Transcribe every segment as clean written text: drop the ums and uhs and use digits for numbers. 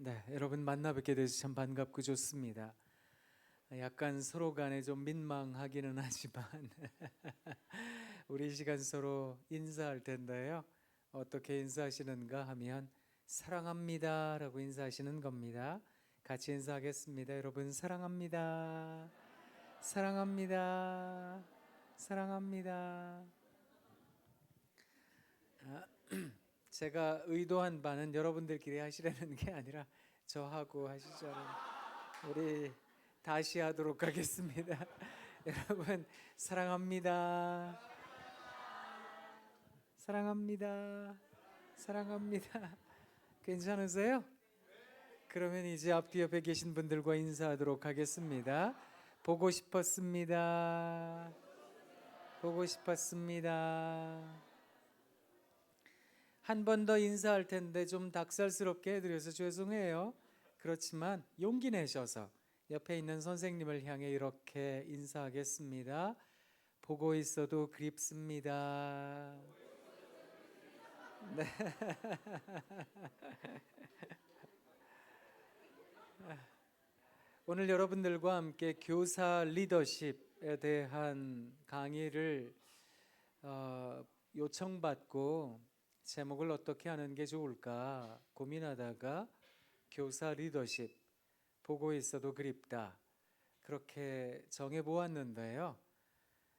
네, 여러분 만나 뵙게 돼서 참 반갑고 좋습니다. 약간 서로 간에 좀 민망하기는 하지만 우리 이 시간 서로 인사할 텐데요. 어떻게 인사하시는가 하면 사랑합니다라고 인사하시는 겁니다. 같이 인사하겠습니다. 여러분 사랑합니다. 사랑합니다. 사랑합니다. 제가 의도한 바는 여러분들끼리 하시라는 게 아니라 저하고 하시자는 우리 다시 하도록 하겠습니다. 여러분 사랑합니다. 사랑합니다. 사랑합니다. 괜찮으세요? 그러면 이제 앞뒤 옆에 계신 분들과 인사하도록 하겠습니다. 보고 싶었습니다. 보고 싶었습니다. 한 번 더 인사할 텐데 좀 닭살스럽게 해드려서 죄송해요. 그렇지만 용기 내셔서 옆에 있는 선생님을 향해 이렇게 인사하겠습니다. 보고 있어도 그립습니다. 네. 오늘 여러분들과 함께 교사 리더십에 대한 강의를 요청받고 제목을 어떻게 하는 게 좋을까 고민하다가 교사 리더십 보고 있어도 그립다 그렇게 정해 보았는데요.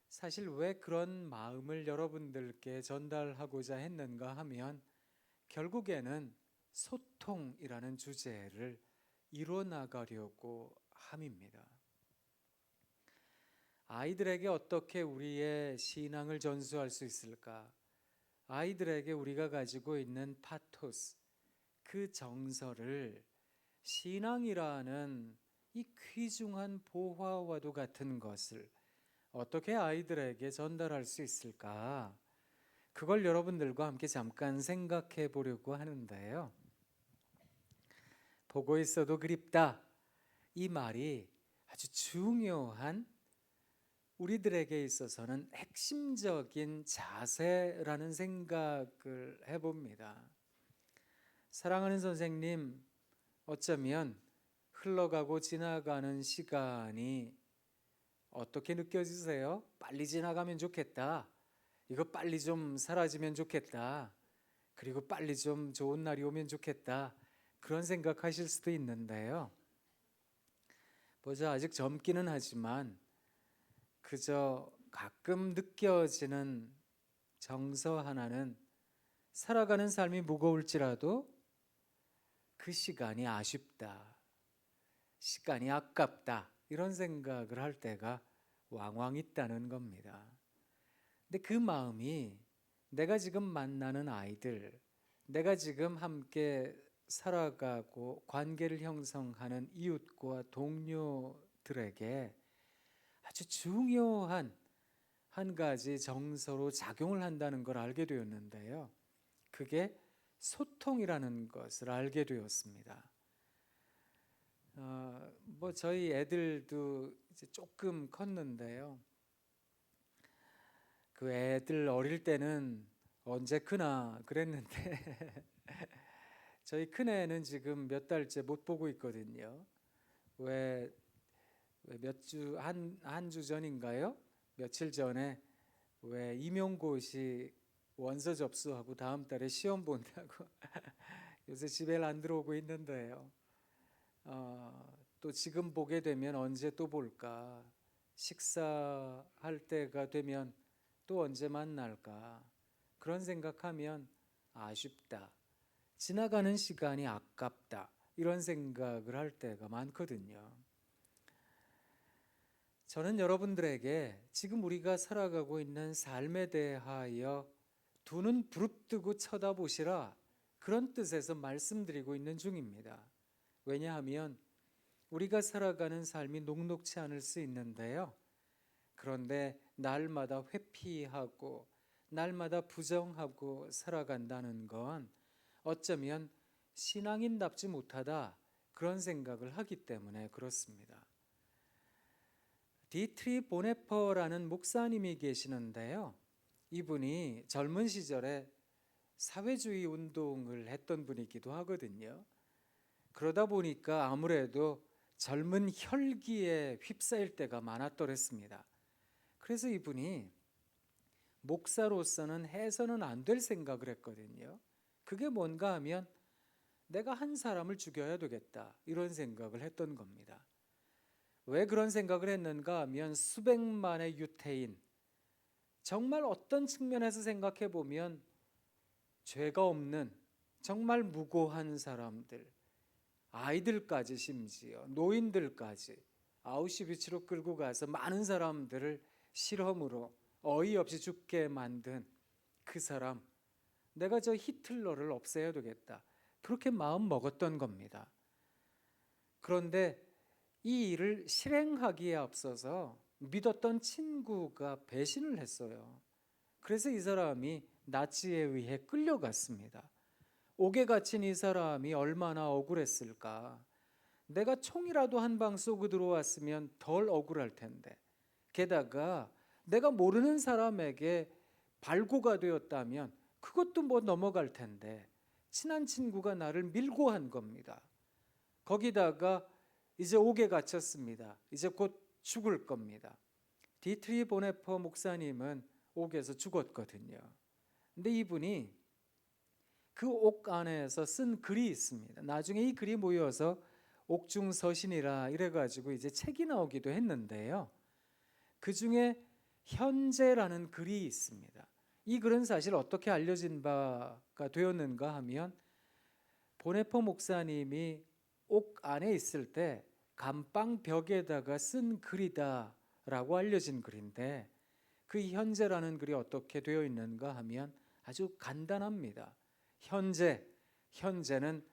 사실 왜 그런 마음을 여러분들께 전달하고자 했는가 하면 결국에는 소통이라는 주제를 이뤄나가려고 함입니다. 아이들에게 어떻게 우리의 신앙을 전수할 수 있을까? 아이들에게 우리가 가지고 있는 파토스, 그 정서를 신앙이라는 이 귀중한 보화와도 같은 것을 어떻게 아이들에게 전달할 수 있을까? 그걸 여러분들과 함께 잠깐 생각해 보려고 하는데요. 보고 있어도 그립다. 이 말이 아주 중요한 우리들에게 있어서는 핵심적인 자세라는 생각을 해봅니다. 사랑하는 선생님, 어쩌면 흘러가고 지나가는 시간이 어떻게 느껴지세요? 빨리 지나가면 좋겠다. 이거 빨리 좀 사라지면 좋겠다. 그리고 빨리 좀 좋은 날이 오면 좋겠다. 그런 생각하실 수도 있는데요. 보자, 아직 젊기는 하지만 그저 가끔 느껴지는 정서 하나는 살아가는 삶이 무거울지라도 그 시간이 아쉽다. 시간이 아깝다. 이런 생각을 할 때가 왕왕 있다는 겁니다. 근데 그 마음이 내가 지금 만나는 아이들, 내가 지금 함께 살아가고 관계를 형성하는 이웃과 동료들에게 아주 중요한 한 가지 정서로 작용을 한다는 걸 알게 되었는데요. 그게 소통이라는 것을 알게 되었습니다. 뭐 저희 애들도 이제 조금 컸는데요. 그 애들 어릴 때는 언제 크나 그랬는데 저희 큰애는 지금 몇 달째 못 보고 있거든요. 왜 몇 주 한 주 전인가요? 며칠 전에 왜 임용고시 원서 접수하고 다음 달에 시험 본다고 요새 집에 안 들어오고 있는데요. 또 지금 보게 되면 언제 또 볼까? 식사할 때가 되면 또 언제 만날까? 그런 생각하면 아쉽다. 지나가는 시간이 아깝다. 이런 생각을 할 때가 많거든요. 저는 여러분들에게 지금 우리가 살아가고 있는 삶에 대하여 두 눈 부릅뜨고 쳐다보시라 그런 뜻에서 말씀드리고 있는 중입니다. 왜냐하면 우리가 살아가는 삶이 녹록치 않을 수 있는데요. 그런데 날마다 회피하고 날마다 부정하고 살아간다는 건 어쩌면 신앙인답지 못하다 그런 생각을 하기 때문에 그렇습니다. 디트리 보네퍼라는 목사님이 계시는데요. 이분이 젊은 시절에 사회주의 운동을 했던 분이기도 하거든요. 그러다 보니까 아무래도 젊은 혈기에 휩싸일 때가 많았더랬습니다. 그래서 이분이 목사로서는 해서는 안 될 생각을 했거든요. 그게 뭔가 하면 내가 한 사람을 죽여야 되겠다, 이런 생각을 했던 겁니다. 왜 그런 생각을 했는가 하면 수백만의 유태인, 정말 어떤 측면에서 생각해 보면 죄가 없는 정말 무고한 사람들, 아이들까지, 심지어 노인들까지 아우슈비츠로 끌고 가서 많은 사람들을 실험으로 어이없이 죽게 만든 그 사람, 내가 저 히틀러를 없애야 되겠다, 그렇게 마음 먹었던 겁니다. 그런데 이 일을 실행하기에 앞서서 믿었던 친구가 배신을 했어요. 그래서 이 사람이 나치에 의해 끌려갔습니다. 옥에 갇힌 이 사람이 얼마나 억울했을까. 내가 총이라도 한 방 쏘고 들어왔으면 덜 억울할 텐데, 게다가 내가 모르는 사람에게 발고가 되었다면 그것도 뭐 넘어갈 텐데, 친한 친구가 나를 밀고 한 겁니다. 거기다가 이제 옥에 갇혔습니다. 이제 곧 죽을 겁니다. 디트리 보네퍼 목사님은 옥에서 죽었거든요. 근데 이분이 그 옥 안에서 쓴 글이 있습니다. 나중에 이 글이 모여서 옥중서신이라 이래가지고 이제 책이 나오기도 했는데요. 그 중에 현재라는 글이 있습니다. 이 글은 사실 어떻게 알려진 바가 되었는가 하면 보네퍼 목사님이 옥 안에 있을 때 감방 벽에다가 쓴 글이다라고 알려진 글인데, 그 현재라는 글이 어떻게 되어 있는가 하면 아주 간단합니다. 현재는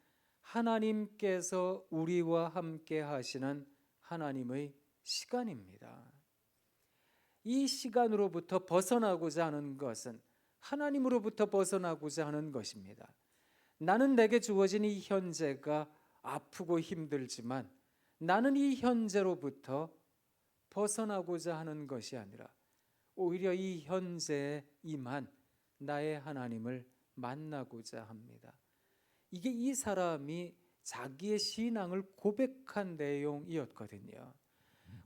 하나님께서 우리와 함께 하시는 하나님의 시간입니다. 이 시간으로부터 벗어나고자 하는 것은 하나님으로부터 벗어나고자 하는 것입니다. 나는 내게 주어진 이 현재가 아프고 힘들지만 나는 이 현재로부터 벗어나고자 하는 것이 아니라 오히려 이 현재에 임한 나의 하나님을 만나고자 합니다. 이게 이 사람이 자기의 신앙을 고백한 내용이었거든요.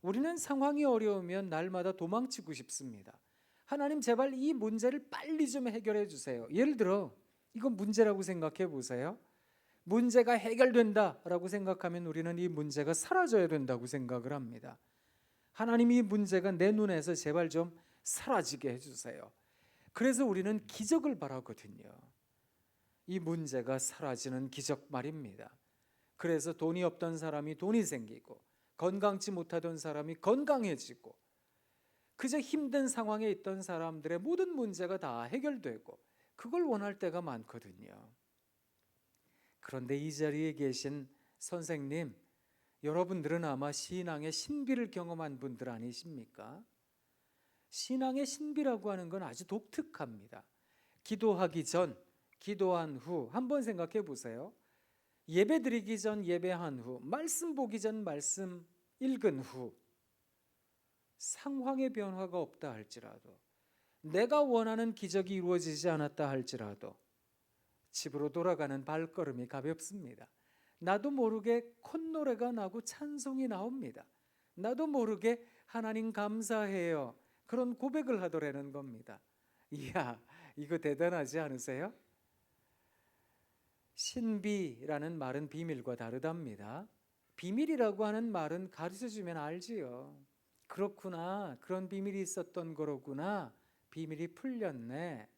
우리는 상황이 어려우면 날마다 도망치고 싶습니다. 하나님, 제발 이 문제를 빨리 좀 해결해 주세요. 예를 들어 이건 문제라고 생각해 보세요. 문제가 해결된다라고 생각하면 우리는 이 문제가 사라져야 된다고 생각을 합니다. 하나님, 이 문제가 내 눈에서 제발 좀 사라지게 해주세요. 그래서 우리는 기적을 바라거든요. 이 문제가 사라지는 기적 말입니다. 그래서 돈이 없던 사람이 돈이 생기고, 건강치 못하던 사람이 건강해지고, 그저 힘든 상황에 있던 사람들의 모든 문제가 다 해결되고, 그걸 원할 때가 많거든요. 그런데 이 자리에 계신 선생님, 여러분들은 아마 신앙의 신비를 경험한 분들 아니십니까? 신앙의 신비라고 하는 건 아주 독특합니다. 기도하기 전, 기도한 후 한번 생각해 보세요. 예배 드리기 전, 예배한 후, 말씀 보기 전, 말씀 읽은 후, 상황의 변화가 없다 할지라도, 내가 원하는 기적이 이루어지지 않았다 할지라도 집으로 돌아가는 발걸음이 가볍습니다. 나도 모르게 콧노래가 나고 찬송이 나옵니다. 나도 모르게 하나님 감사해요, 그런 고백을 하더라는 겁니다. 이야, 이거 대단하지 않으세요? 신비라는 말은 비밀과 다르답니다. 비밀이라고 하는 말은 가르쳐주면 알지요. 그렇구나, 그런 비밀이 있었던 거로구나, 비밀이 풀렸네.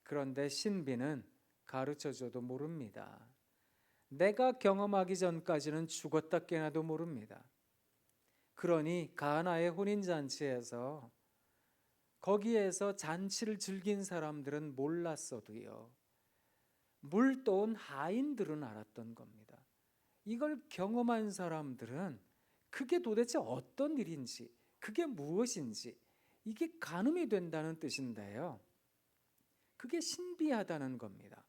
그런데 신비는 가르쳐줘도 모릅니다. 내가 경험하기 전까지는 죽었다 깨나도 모릅니다. 그러니 가나의 혼인잔치에서 거기에서 잔치를 즐긴 사람들은 몰랐어도요, 물 떠온 하인들은 알았던 겁니다. 이걸 경험한 사람들은 그게 도대체 어떤 일인지, 그게 무엇인지, 이게 가늠이 된다는 뜻인데요, 그게 신비하다는 겁니다.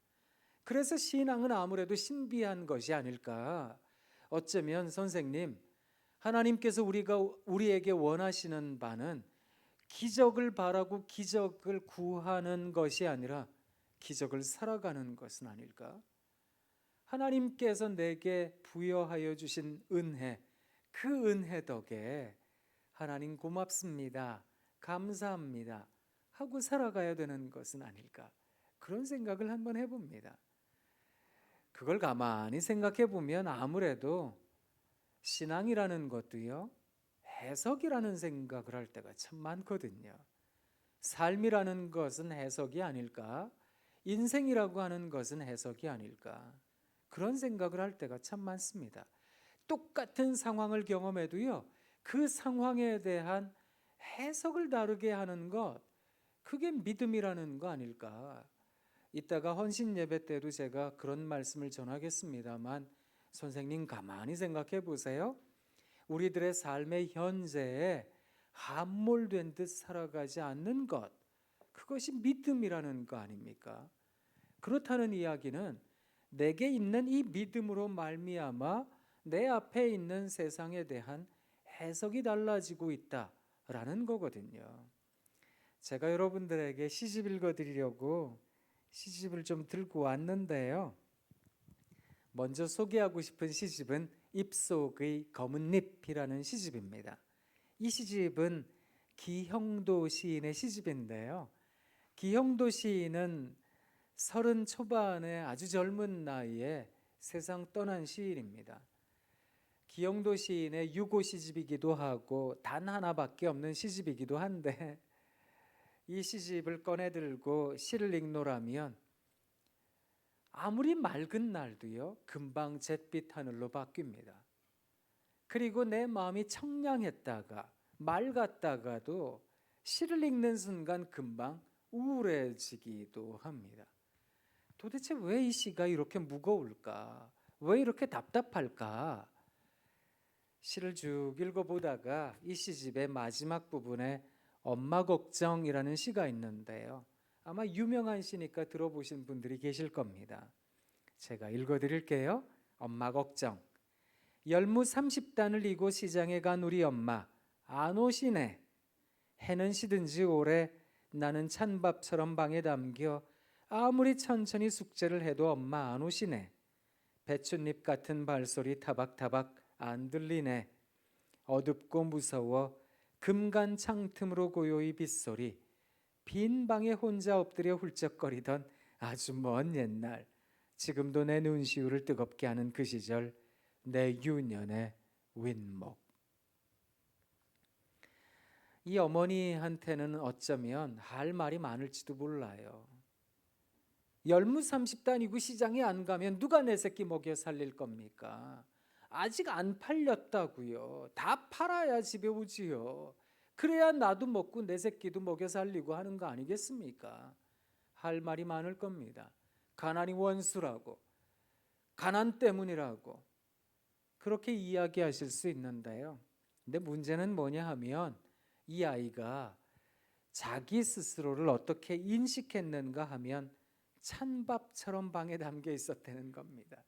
그래서 신앙은 아무래도 신비한 것이 아닐까. 어쩌면 선생님, 하나님께서 우리에게 원하시는 바는 기적을 바라고 기적을 구하는 것이 아니라 기적을 살아가는 것은 아닐까? 하나님께서 내게 부여하여 주신 은혜, 그 은혜 덕에 하나님 고맙습니다, 감사합니다 하고 살아가야 되는 것은 아닐까, 그런 생각을 한번 해봅니다. 그걸 가만히 생각해 보면 아무래도 신앙이라는 것도요, 해석이라는 생각을 할 때가 참 많거든요. 삶이라는 것은 해석이 아닐까? 인생이라고 하는 것은 해석이 아닐까? 그런 생각을 할 때가 참 많습니다. 똑같은 상황을 경험해도요, 그 상황에 대한 해석을 다르게 하는 것, 그게 믿음이라는 거 아닐까? 이따가 헌신 예배 때도 제가 그런 말씀을 전하겠습니다만, 선생님 가만히 생각해 보세요. 우리들의 삶의 현재에 함몰된 듯 살아가지 않는 것, 그것이 믿음이라는 거 아닙니까? 그렇다는 이야기는 내게 있는 이 믿음으로 말미암아 내 앞에 있는 세상에 대한 해석이 달라지고 있다라는 거거든요. 제가 여러분들에게 시집 읽어드리려고 시집을 좀 들고 왔는데요. 먼저 소개하고 싶은 시집은 입속의 검은잎이라는 시집입니다. 이 시집은 기형도 시인의 시집인데요. 기형도 시인은 30 초반의 아주 젊은 나이에 세상 떠난 시인입니다. 기형도 시인의 유고 시집이기도 하고 단 하나밖에 없는 시집이기도 한데, 이 시집을 꺼내들고 시를 읽노라면 아무리 맑은 날도요, 금방 잿빛 하늘로 바뀝니다. 그리고 내 마음이 청량했다가 맑았다가도 시를 읽는 순간 금방 우울해지기도 합니다. 도대체 왜 이 시가 이렇게 무거울까? 왜 이렇게 답답할까? 시를 쭉 읽어보다가 이 시집의 마지막 부분에 엄마 걱정이라는 시가 있는데요. 아마 유명한 시니까 들어보신 분들이 계실 겁니다. 제가 읽어드릴게요. 엄마 걱정. 열무 30단을 이고 시장에 간 우리 엄마 안 오시네. 해는 시든지 오래 나는 찬밥처럼 방에 담겨 아무리 천천히 숙제를 해도 엄마 안 오시네. 배춧잎 같은 발소리 타박타박 안 들리네. 어둡고 무서워 금간 창틈으로 고요히 빗소리. 빈 방에 혼자 엎드려 훌쩍거리던 아주 먼 옛날, 지금도 내 눈시울을 뜨겁게 하는 그 시절, 내 유년의 윗목. 이 어머니한테는 어쩌면 할 말이 많을지도 몰라요. 열무 30단이고 시장에 안 가면 누가 내 새끼 먹여 살릴 겁니까? 아직 안 팔렸다고요. 다 팔아야 집에 오지요. 그래야 나도 먹고 내 새끼도 먹여 살리고 하는 거 아니겠습니까? 할 말이 많을 겁니다. 가난이 원수라고, 가난 때문이라고 그렇게 이야기하실 수 있는데요. 근데 문제는 뭐냐 하면 이 아이가 자기 스스로를 어떻게 인식했는가 하면 찬밥처럼 방에 담겨 있었다는 겁니다.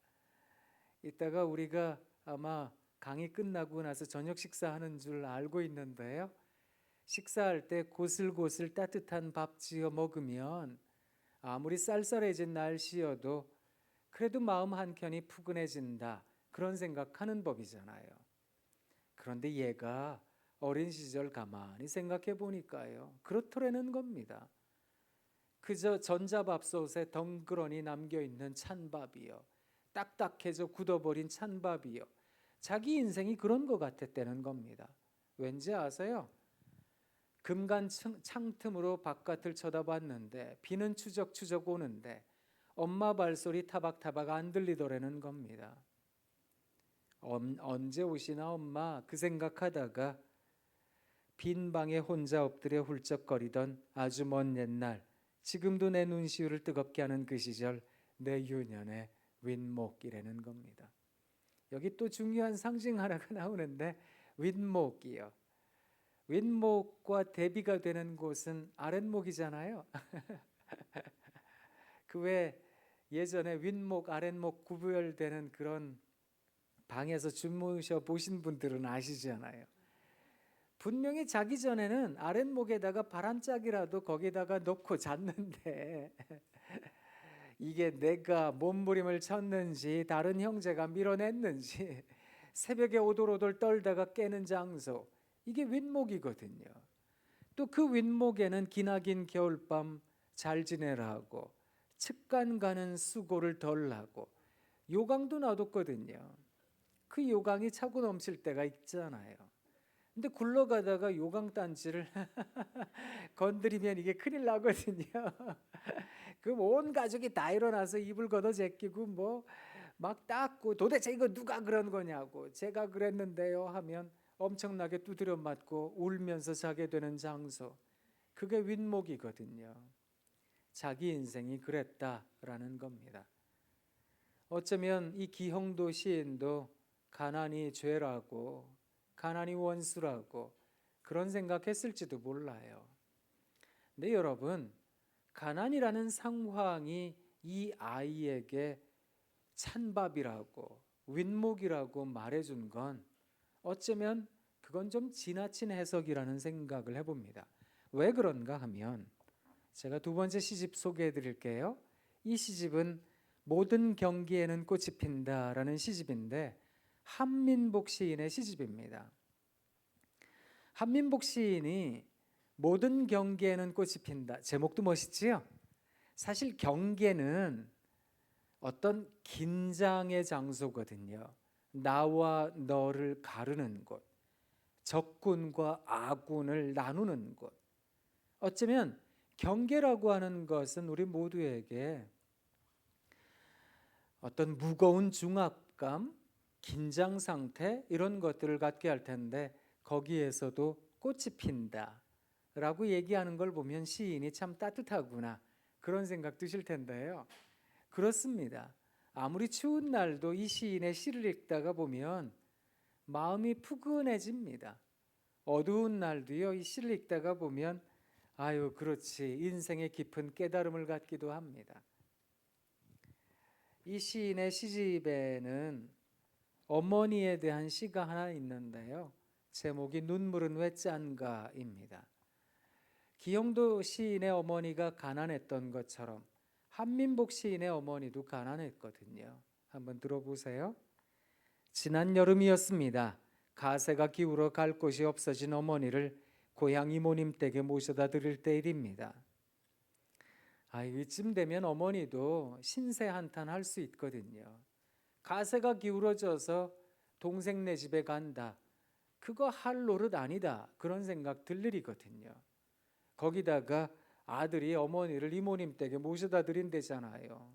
이따가 우리가 아마 강의 끝나고 나서 저녁 식사하는 줄 알고 있는데요. 식사할 때 고슬고슬 따뜻한 밥 지어 먹으면 아무리 쌀쌀해진 날씨여도 그래도 마음 한켠이 푸근해진다, 그런 생각하는 법이잖아요. 그런데 얘가 어린 시절 가만히 생각해 보니까요, 그렇더라는 겁니다. 그저 전자밥솥에 덩그러니 남겨있는 찬밥이요, 딱딱해져 굳어버린 찬밥이요, 자기 인생이 그런 것 같았다는 겁니다. 왠지 아세요? 금간 창틈으로 바깥을 쳐다봤는데 비는 추적추적 오는데 엄마 발소리 타박타박 안 들리더라는 겁니다. 언제 오시나 엄마, 그 생각하다가 빈 방에 혼자 엎드려 훌쩍거리던 아주 먼 옛날, 지금도 내 눈시울을 뜨겁게 하는 그 시절, 내 유년의 윗목이라는 겁니다. 여기 또 중요한 상징 하나가 나오는데, 윗목이요. 윗목과 대비가 되는 곳은 아랫목이잖아요. 그 왜 예전에 윗목 아랫목 구별되는 그런 방에서 주무셔 보신 분들은 아시잖아요. 분명히 자기 전에는 아랫목에다가 바람짝이라도 거기다가 놓고 잤는데 이게 내가 몸부림을 쳤는지 다른 형제가 밀어냈는지 새벽에 오돌오돌 떨다가 깨는 장소, 이게 윗목이거든요. 또 그 윗목에는 기나긴 겨울밤 잘 지내라고 측간 가는 수고를 덜 하고 요강도 놔뒀거든요. 그 요강이 차고 넘칠 때가 있잖아요. 근데 굴러가다가 요강 단지를 건드리면 이게 큰일 나거든요. 그럼 온 가족이 다 일어나서 이불 걷어 제끼고 뭐 막 닦고, 도대체 이거 누가 그런 거냐고, 제가 그랬는데요 하면 엄청나게 두드려 맞고 울면서 자게 되는 장소, 그게 윗목이거든요. 자기 인생이 그랬다라는 겁니다. 어쩌면 이 기형도 시인도 가난이 죄라고, 가난이 원수라고 그런 생각했을지도 몰라요. 근데 여러분, 가난이라는 상황이 이 아이에게 찬밥이라고 윗목이라고 말해준 건 어쩌면 그건 좀 지나친 해석이라는 생각을 해봅니다. 왜 그런가 하면 제가 두 번째 시집 소개해 드릴게요. 이 시집은 모든 경기에는 꽃이 핀다라는 시집인데 한민복 시인의 시집입니다. 한민복 시인이 모든 경계에는 꽃이 핀다, 제목도 멋있지요? 사실 경계는 어떤 긴장의 장소거든요. 나와 너를 가르는 곳, 적군과 아군을 나누는 곳. 어쩌면 경계라고 하는 것은 우리 모두에게 어떤 무거운 중압감, 긴장 상태, 이런 것들을 갖게 할 텐데 거기에서도 꽃이 핀다라고 얘기하는 걸 보면 시인이 참 따뜻하구나, 그런 생각 드실 텐데요. 그렇습니다. 아무리 추운 날도 이 시인의 시를 읽다가 보면 마음이 푸근해집니다. 어두운 날도요, 이 시를 읽다가 보면 아유 그렇지, 인생의 깊은 깨달음을 갖기도 합니다. 이 시인의 시집에는 어머니에 대한 시가 하나 있는데요, 제목이 눈물은 왜 짠가입니다. 기영도 시인의 어머니가 가난했던 것처럼 한민복 시인의 어머니도 가난했거든요. 한번 들어보세요. 지난 여름이었습니다. 가세가 기울어 갈 곳이 없어진 어머니를 고향 이모님 댁에 모셔다 드릴 때일입니다. 이쯤 되면 어머니도 신세 한탄 할 수 있거든요. 가세가 기울어져서 동생네 집에 간다, 그거 할 노릇 아니다, 그런 생각 들 일이거든요. 거기다가 아들이 어머니를 이모님 댁에 모셔다 드린대잖아요.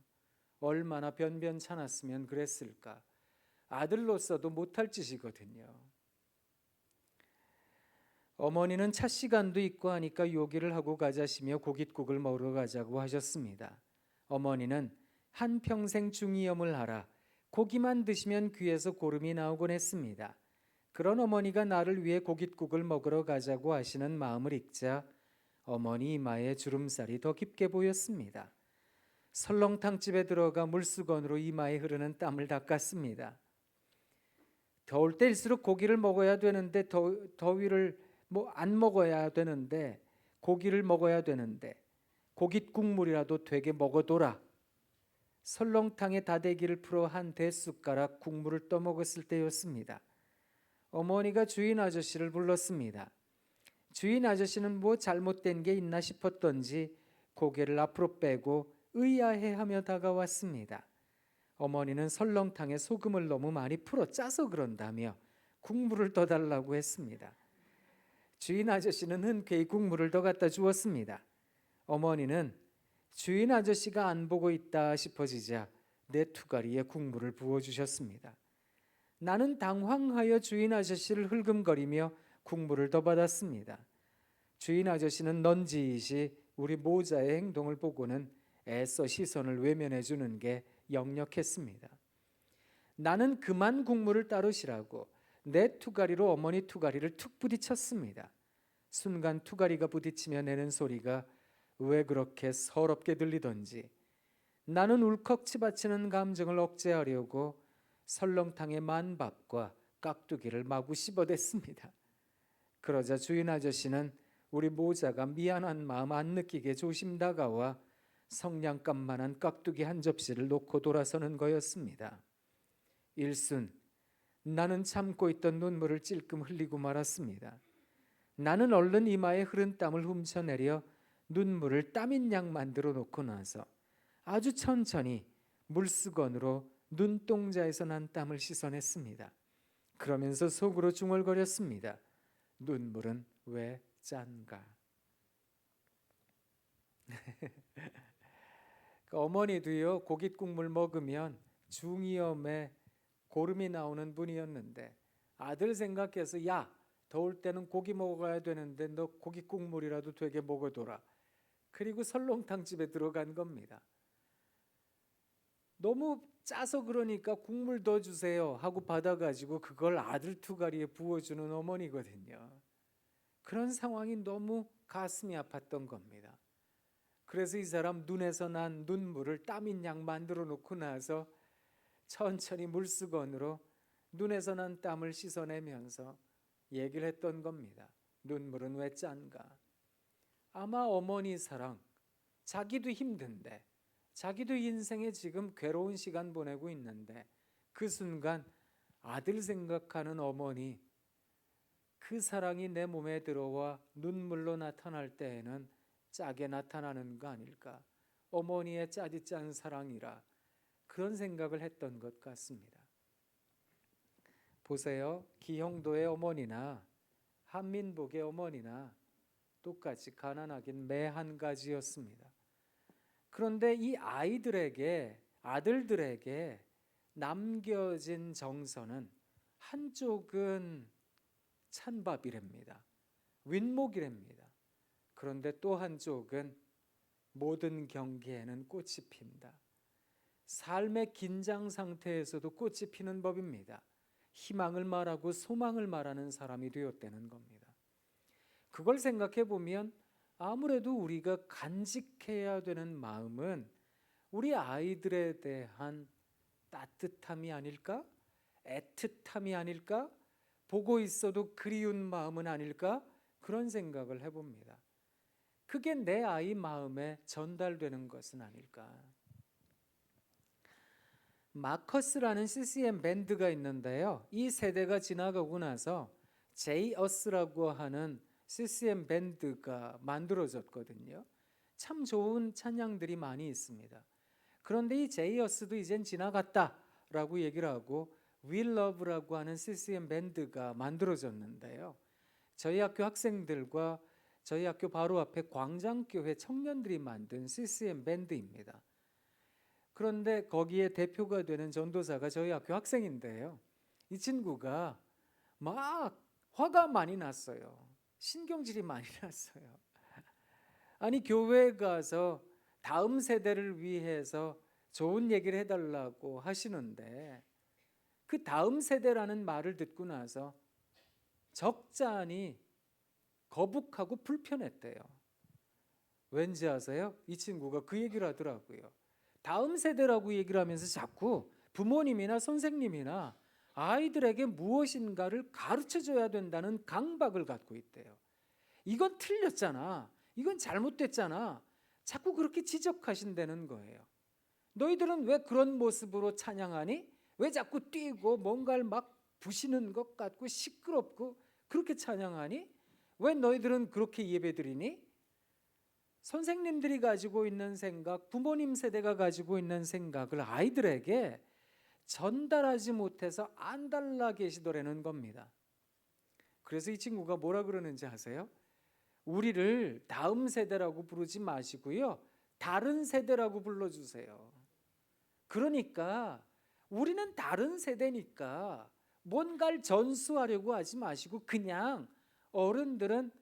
얼마나 변변찮았으면 그랬을까. 아들로서도 못할 짓이거든요. 어머니는 차 시간도 있고 하니까 요기를 하고 가자시며 고깃국을 먹으러 가자고 하셨습니다. 어머니는 한평생 중이염을 하라 고기만 드시면 귀에서 고름이 나오곤 했습니다. 그런 어머니가 나를 위해 고깃국을 먹으러 가자고 하시는 마음을 읽자 어머니 이마에 주름살이 더 깊게 보였습니다. 설렁탕집에 들어가 물수건으로 이마에 흐르는 땀을 닦았습니다. 더울 때일수록 고기를 먹어야 되는데 더위를 안 먹어야 되는데 고기를 먹어야 되는데 고깃국물이라도 되게 먹어둬라. 설렁탕에 다대기를 풀어 한 대숟가락 국물을 떠먹었을 때였습니다. 어머니가 주인 아저씨를 불렀습니다. 주인 아저씨는 뭐 잘못된 게 있나 싶었던지 고개를 앞으로 빼고 의아해하며 다가왔습니다. 어머니는 설렁탕에 소금을 너무 많이 풀어 짜서 그런다며 국물을 더 달라고 했습니다. 주인 아저씨는 흔쾌히 국물을 더 갖다 주었습니다. 어머니는 주인 아저씨가 안 보고 있다 싶어지자 내 투가리에 국물을 부어주셨습니다. 나는 당황하여 주인 아저씨를 흘금거리며 국물을 더 받았습니다. 주인 아저씨는 넌지시 우리 모자의 행동을 보고는 애써 시선을 외면해 주는 게 역력했습니다. 나는 그만 국물을 따르시라고 내 투가리로 어머니 투가리를 툭 부딪혔습니다. 순간 투가리가 부딪히며 내는 소리가 왜 그렇게 서럽게 들리던지 나는 울컥 치받치는 감정을 억제하려고 설렁탕의 만밥과 깍두기를 마구 씹어댔습니다. 그러자 주인 아저씨는 우리 모자가 미안한 마음 안 느끼게 조심 다가와 성냥갑만한 깍두기 한 접시를 놓고 돌아서는 거였습니다. 일순, 나는 참고 있던 눈물을 찔끔 흘리고 말았습니다. 나는 얼른 이마에 흐른 땀을 훔쳐내려 눈물을 땀인 양 만들어 놓고 나서 아주 천천히 물수건으로 눈동자에서 난 땀을 씻어냈습니다. 그러면서 속으로 중얼거렸습니다. 눈물은 왜 짠가? 어머니도요, 고깃 국물 먹으면 중이염에 고름이 나오는 분이었는데 아들 생각해서 야, 더울 때는 고기 먹어야 되는데 너 고기 국물이라도 되게 먹어둬라. 그리고 설렁탕 집에 들어간 겁니다. 너무 짜서 그러니까 국물 더 주세요 하고 받아가지고 그걸 아들 투가리에 부어주는 어머니거든요. 그런 상황이 너무 가슴이 아팠던 겁니다. 그래서 이 사람 눈에서 난 눈물을 땀인 양 만들어 놓고 나서 천천히 물수건으로 눈에서 난 땀을 씻어내면서 얘기를 했던 겁니다. 눈물은 왜 짠가? 아마 어머니 사랑, 자기도 힘든데 자기도 인생에 지금 괴로운 시간 보내고 있는데 그 순간 아들 생각하는 어머니, 그 사랑이 내 몸에 들어와 눈물로 나타날 때에는 짜게 나타나는 거 아닐까? 어머니의 짜디 짠 사랑이라 그런 생각을 했던 것 같습니다. 보세요. 기형도의 어머니나 한민복의 어머니나 똑같이 가난하긴 매 한 가지였습니다. 그런데 이 아들들에게 남겨진 정서는 한쪽은 찬밥이랍니다. 윗목이랍니다. 그런데 또 한쪽은 모든 경계에는 꽃이 핀다. 삶의 긴장 상태에서도 꽃이 피는 법입니다. 희망을 말하고 소망을 말하는 사람이 되었다는 겁니다. 그걸 생각해 보면 아무래도 우리가 간직해야 되는 마음은 우리 아이들에 대한 따뜻함이 아닐까? 애틋함이 아닐까? 보고 있어도 그리운 마음은 아닐까? 그런 생각을 해봅니다. 그게 내 아이 마음에 전달되는 것은 아닐까? 마커스라는 CCM 밴드가 있는데요. 이 세대가 지나가고 나서 제이어스라고 하는 CCM 밴드가 만들어졌거든요. 참 좋은 찬양들이 많이 있습니다. 그런데 이 제이어스도 이젠 지나갔다라고 얘기를 하고 We Love라고 하는 CCM 밴드가 만들어졌는데요. 저희 학교 학생들과 저희 학교 바로 앞에 광장교회 청년들이 만든 CCM 밴드입니다. 그런데 거기에 대표가 되는 전도사가 저희 학교 학생인데요. 이 친구가 막 화가 많이 났어요. 신경질이 많이 났어요. 아니 교회에 가서 다음 세대를 위해서 좋은 얘기를 해달라고 하시는데 그 다음 세대라는 말을 듣고 나서 적잖이 거북하고 불편했대요. 왠지 아세요? 이 친구가 그 얘기를 하더라고요. 다음 세대라고 얘기를 하면서 자꾸 부모님이나 선생님이나 아이들에게 무엇인가를 가르쳐줘야 된다는 강박을 갖고 있대요. 이건 틀렸잖아. 이건 잘못됐잖아. 자꾸 그렇게 지적하신다는 거예요. 너희들은 왜 그런 모습으로 찬양하니? 왜 자꾸 뛰고 뭔가를 막 부시는 것 같고 시끄럽고 그렇게 찬양하니? 왜 너희들은 그렇게 예배드리니? 선생님들이 가지고 있는 생각, 부모님 세대가 가지고 있는 생각을 아이들에게 전달하지 못해서 안달나 계시더라는 겁니다. 그래서 이 친구가 뭐라 그러는지 아세요? 우리를 다음 세대라고 부르지 마시고요. 다른 세대라고 불러주세요. 그러니까 우리는 다른 세대니까 뭔가를 전수하려고 하지 마시고 그냥 어른들은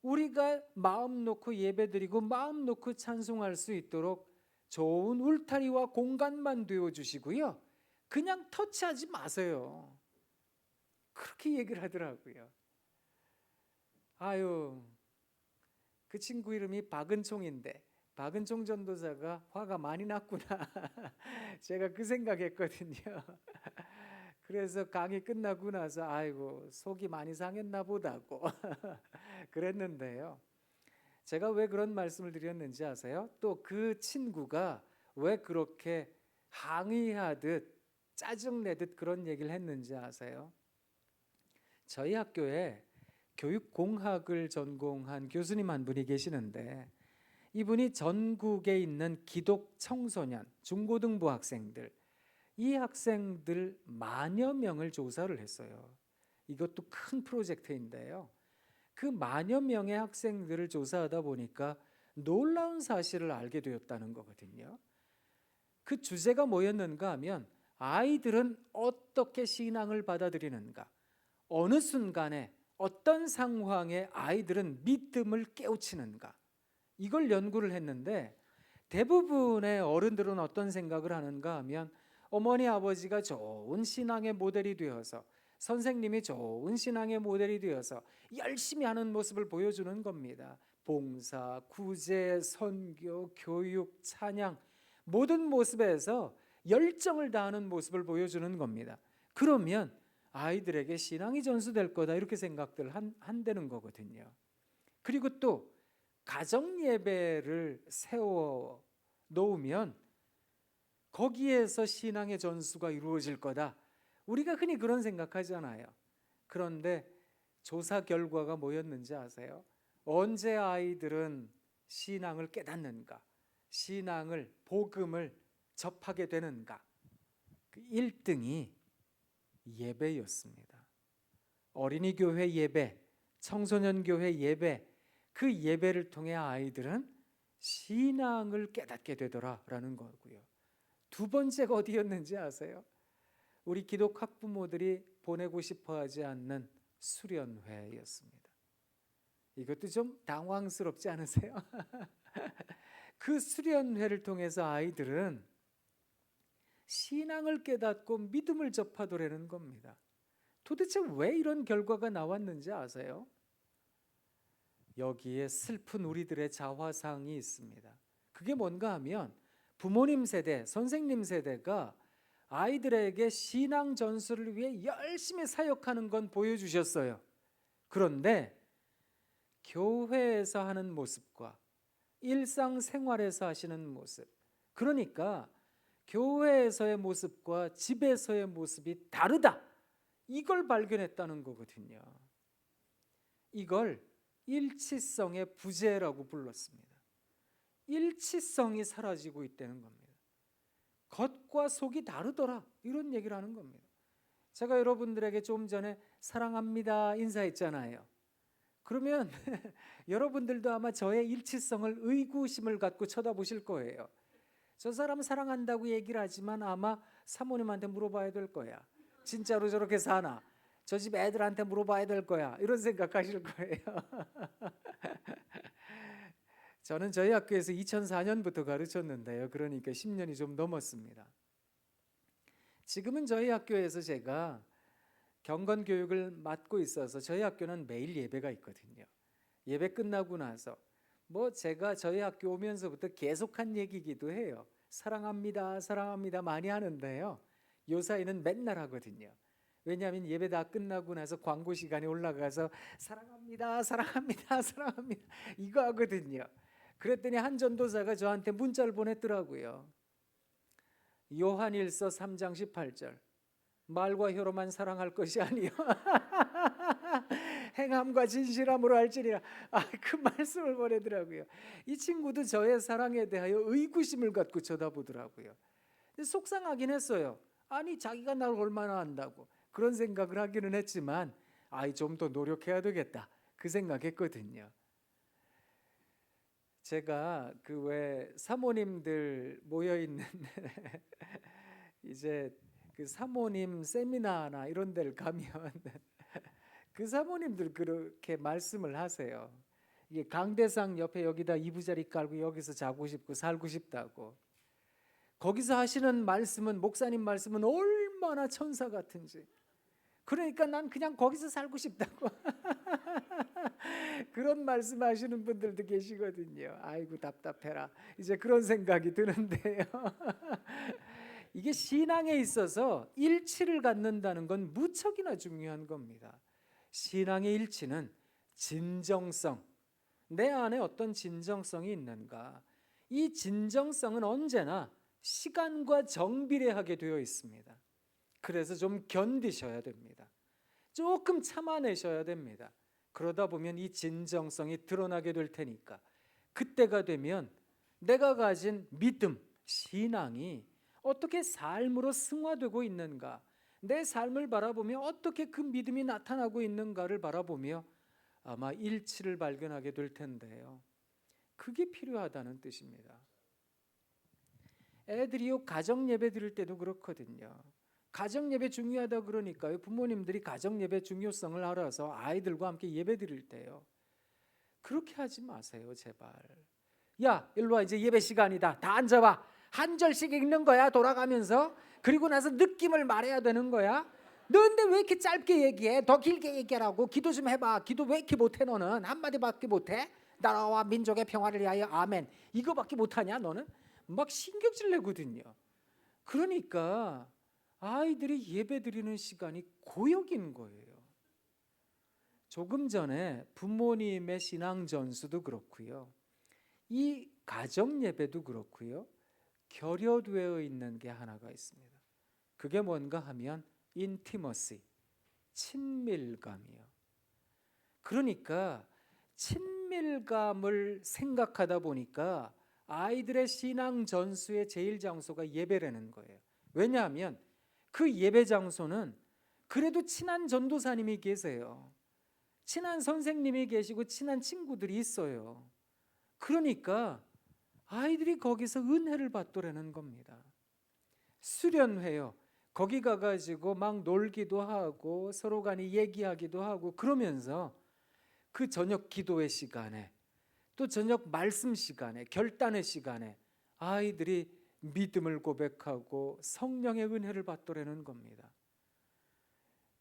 우리가 마음 놓고 예배드리고 마음 놓고 찬송할 수 있도록 좋은 울타리와 공간만 되어주시고요. 그냥 터치하지 마세요. 그렇게 얘기를 하더라고요. 아유, 그 친구 이름이 박은총인데 박은총 전도사가 화가 많이 났구나. 제가 그 생각했거든요. 그래서 강의 끝나고 나서 아이고 속이 많이 상했나 보다고 그랬는데요. 제가 왜 그런 말씀을 드렸는지 아세요? 또 그 친구가 왜 그렇게 항의하듯 짜증내듯 그런 얘기를 했는지 아세요? 저희 학교에 교육공학을 전공한 교수님 한 분이 계시는데, 이분이 전국에 있는 기독 청소년, 중고등부 학생들, 이 학생들 만여 명을 조사를 했어요. 이것도 큰 프로젝트인데요. 그 만여 명의 학생들을 조사하다 보니까 놀라운 사실을 알게 되었다는 거거든요. 그 주제가 뭐였는가 하면, 아이들은 어떻게 신앙을 받아들이는가, 어느 순간에 어떤 상황에 아이들은 믿음을 깨우치는가, 이걸 연구를 했는데, 대부분의 어른들은 어떤 생각을 하는가 하면, 어머니 아버지가 좋은 신앙의 모델이 되어서, 선생님이 좋은 신앙의 모델이 되어서 열심히 하는 모습을 보여주는 겁니다. 봉사, 구제, 선교, 교육, 찬양, 모든 모습에서 열정을 다하는 모습을 보여주는 겁니다. 그러면 아이들에게 신앙이 전수될 거다, 이렇게 생각들 한다는 거거든요. 그리고 또 가정 예배를 세워 놓으면 거기에서 신앙의 전수가 이루어질 거다, 우리가 흔히 그런 생각하잖아요. 그런데 조사 결과가 뭐였는지 아세요? 언제 아이들은 신앙을 깨닫는가, 신앙을, 복음을 접하게 되는가? 그 1등이 예배였습니다. 어린이 교회 예배, 청소년 교회 예배, 그 예배를 통해 아이들은 신앙을 깨닫게 되더라라는 거고요. 두 번째가 어디였는지 아세요? 우리 기독 학부모들이 보내고 싶어 하지 않는 수련회였습니다. 이것도 좀 당황스럽지 않으세요? 그 수련회를 통해서 아이들은 신앙을 깨닫고 믿음을 접하더라는 겁니다. 도대체 왜 이런 결과가 나왔는지 아세요? 여기에 슬픈 우리들의 자화상이 있습니다. 그게 뭔가 하면, 부모님 세대, 선생님 세대가 아이들에게 신앙 전수를 위해 열심히 사역하는 건 보여주셨어요. 그런데 교회에서 하는 모습과 일상생활에서 하시는 모습, 그러니까 교회에서의 모습과 집에서의 모습이 다르다, 이걸 발견했다는 거거든요. 이걸 일치성의 부재라고 불렀습니다. 일치성이 사라지고 있다는 겁니다. 겉과 속이 다르더라, 이런 얘기를 하는 겁니다. 제가 여러분들에게 좀 전에 사랑합니다 인사했잖아요. 그러면 여러분들도 아마 저의 일치성을 의구심을 갖고 쳐다보실 거예요. 저 사람 사랑한다고 얘기를 하지만 아마 사모님한테 물어봐야 될 거야. 진짜로 저렇게 사나? 저 집 애들한테 물어봐야 될 거야, 이런 생각하실 거예요. 저는 저희 학교에서 2004년부터 가르쳤는데요. 그러니까 10년이 좀 넘었습니다. 지금은 저희 학교에서 제가 경건 교육을 맡고 있어서 저희 학교는 매일 예배가 있거든요. 예배 끝나고 나서 제가 저희 학교 오면서부터 계속한 얘기기도 해요. 사랑합니다, 사랑합니다 많이 하는데요. 요 사이는 맨날 하거든요. 왜냐하면 예배 다 끝나고 나서 광고 시간에 올라가서 사랑합니다, 사랑합니다, 사랑합니다 이거 하거든요. 그랬더니 한 전도사가 저한테 문자를 보냈더라고요. 요한일서 3장 18절, 말과 혀로만 사랑할 것이 아니요 행함과 진실함으로 할지니라. 그 말씀을 보내더라고요. 이 친구도 저의 사랑에 대하여 의구심을 갖고 쳐다보더라고요. 속상하긴 했어요. 아니 자기가 날 얼마나 안다고, 그런 생각을 하기는 했지만 좀 더 노력해야 되겠다, 그 생각했거든요. 제가 그 왜 사모님들 모여 있는 이제 그 사모님 세미나나 이런 데를 가면 그 사모님들 그렇게 말씀을 하세요. 이게 강대상 옆에 여기다 이부자리 깔고 여기서 자고 싶고 살고 싶다고. 거기서 하시는 말씀은, 목사님 말씀은 얼마나 천사 같은지. 그러니까 난 그냥 거기서 살고 싶다고. 그런 말씀하시는 분들도 계시거든요. 아이고 답답해라, 이제 그런 생각이 드는데요. 이게 신앙에 있어서 일치를 갖는다는 건 무척이나 중요한 겁니다. 신앙의 일치는 진정성, 내 안에 어떤 진정성이 있는가? 이 진정성은 언제나 시간과 정비례하게 되어 있습니다. 그래서 좀 견디셔야 됩니다. 조금 참아내셔야 됩니다. 그러다 보면 이 진정성이 드러나게 될 테니까 그때가 되면 내가 가진 믿음, 신앙이 어떻게 삶으로 승화되고 있는가, 내 삶을 바라보며 어떻게 그 믿음이 나타나고 있는가를 바라보며 아마 일치를 발견하게 될 텐데요. 그게 필요하다는 뜻입니다. 애들이요, 가정 예배 드릴 때도 그렇거든요. 가정 예배 중요하다 그러니까요, 부모님들이 가정 예배 중요성을 알아서 아이들과 함께 예배 드릴 때요, 그렇게 하지 마세요, 제발. 야, 일로 와, 이제 예배 시간이다. 다 앉아봐. 한 절씩 읽는 거야, 돌아가면서. 그리고 나서 느낌을 말해야 되는 거야. 너 근데 왜 이렇게 짧게 얘기해? 더 길게 얘기하라고. 기도 좀 해봐. 기도 왜 이렇게 못해? 너는 한마디밖에 못해? 나라와 민족의 평화를 위하여 아멘, 이거밖에 못하냐 너는? 막 신경질 내거든요. 그러니까 아이들이 예배 드리는 시간이 고역인 거예요. 조금 전에 부모님의 신앙 전수도 그렇고요, 이 가정 예배도 그렇고요, 결여되어 있는 게 하나가 있습니다. 그게 뭔가 하면 인티머시, 친밀감이요. 그러니까 친밀감을 생각하다 보니까 아이들의 신앙 전수의 제일 장소가 예배라는 거예요. 왜냐하면 그 예배 장소는 그래도 친한 전도사님이 계세요. 친한 선생님이 계시고 친한 친구들이 있어요. 그러니까 아이들이 거기서 은혜를 받더라는 겁니다. 수련회요, 거기 가가지고 막 놀기도 하고 서로 간에 얘기하기도 하고 그러면서 그 저녁 기도의 시간에, 또 저녁 말씀 시간에, 결단의 시간에 아이들이 믿음을 고백하고 성령의 은혜를 받더라는 겁니다.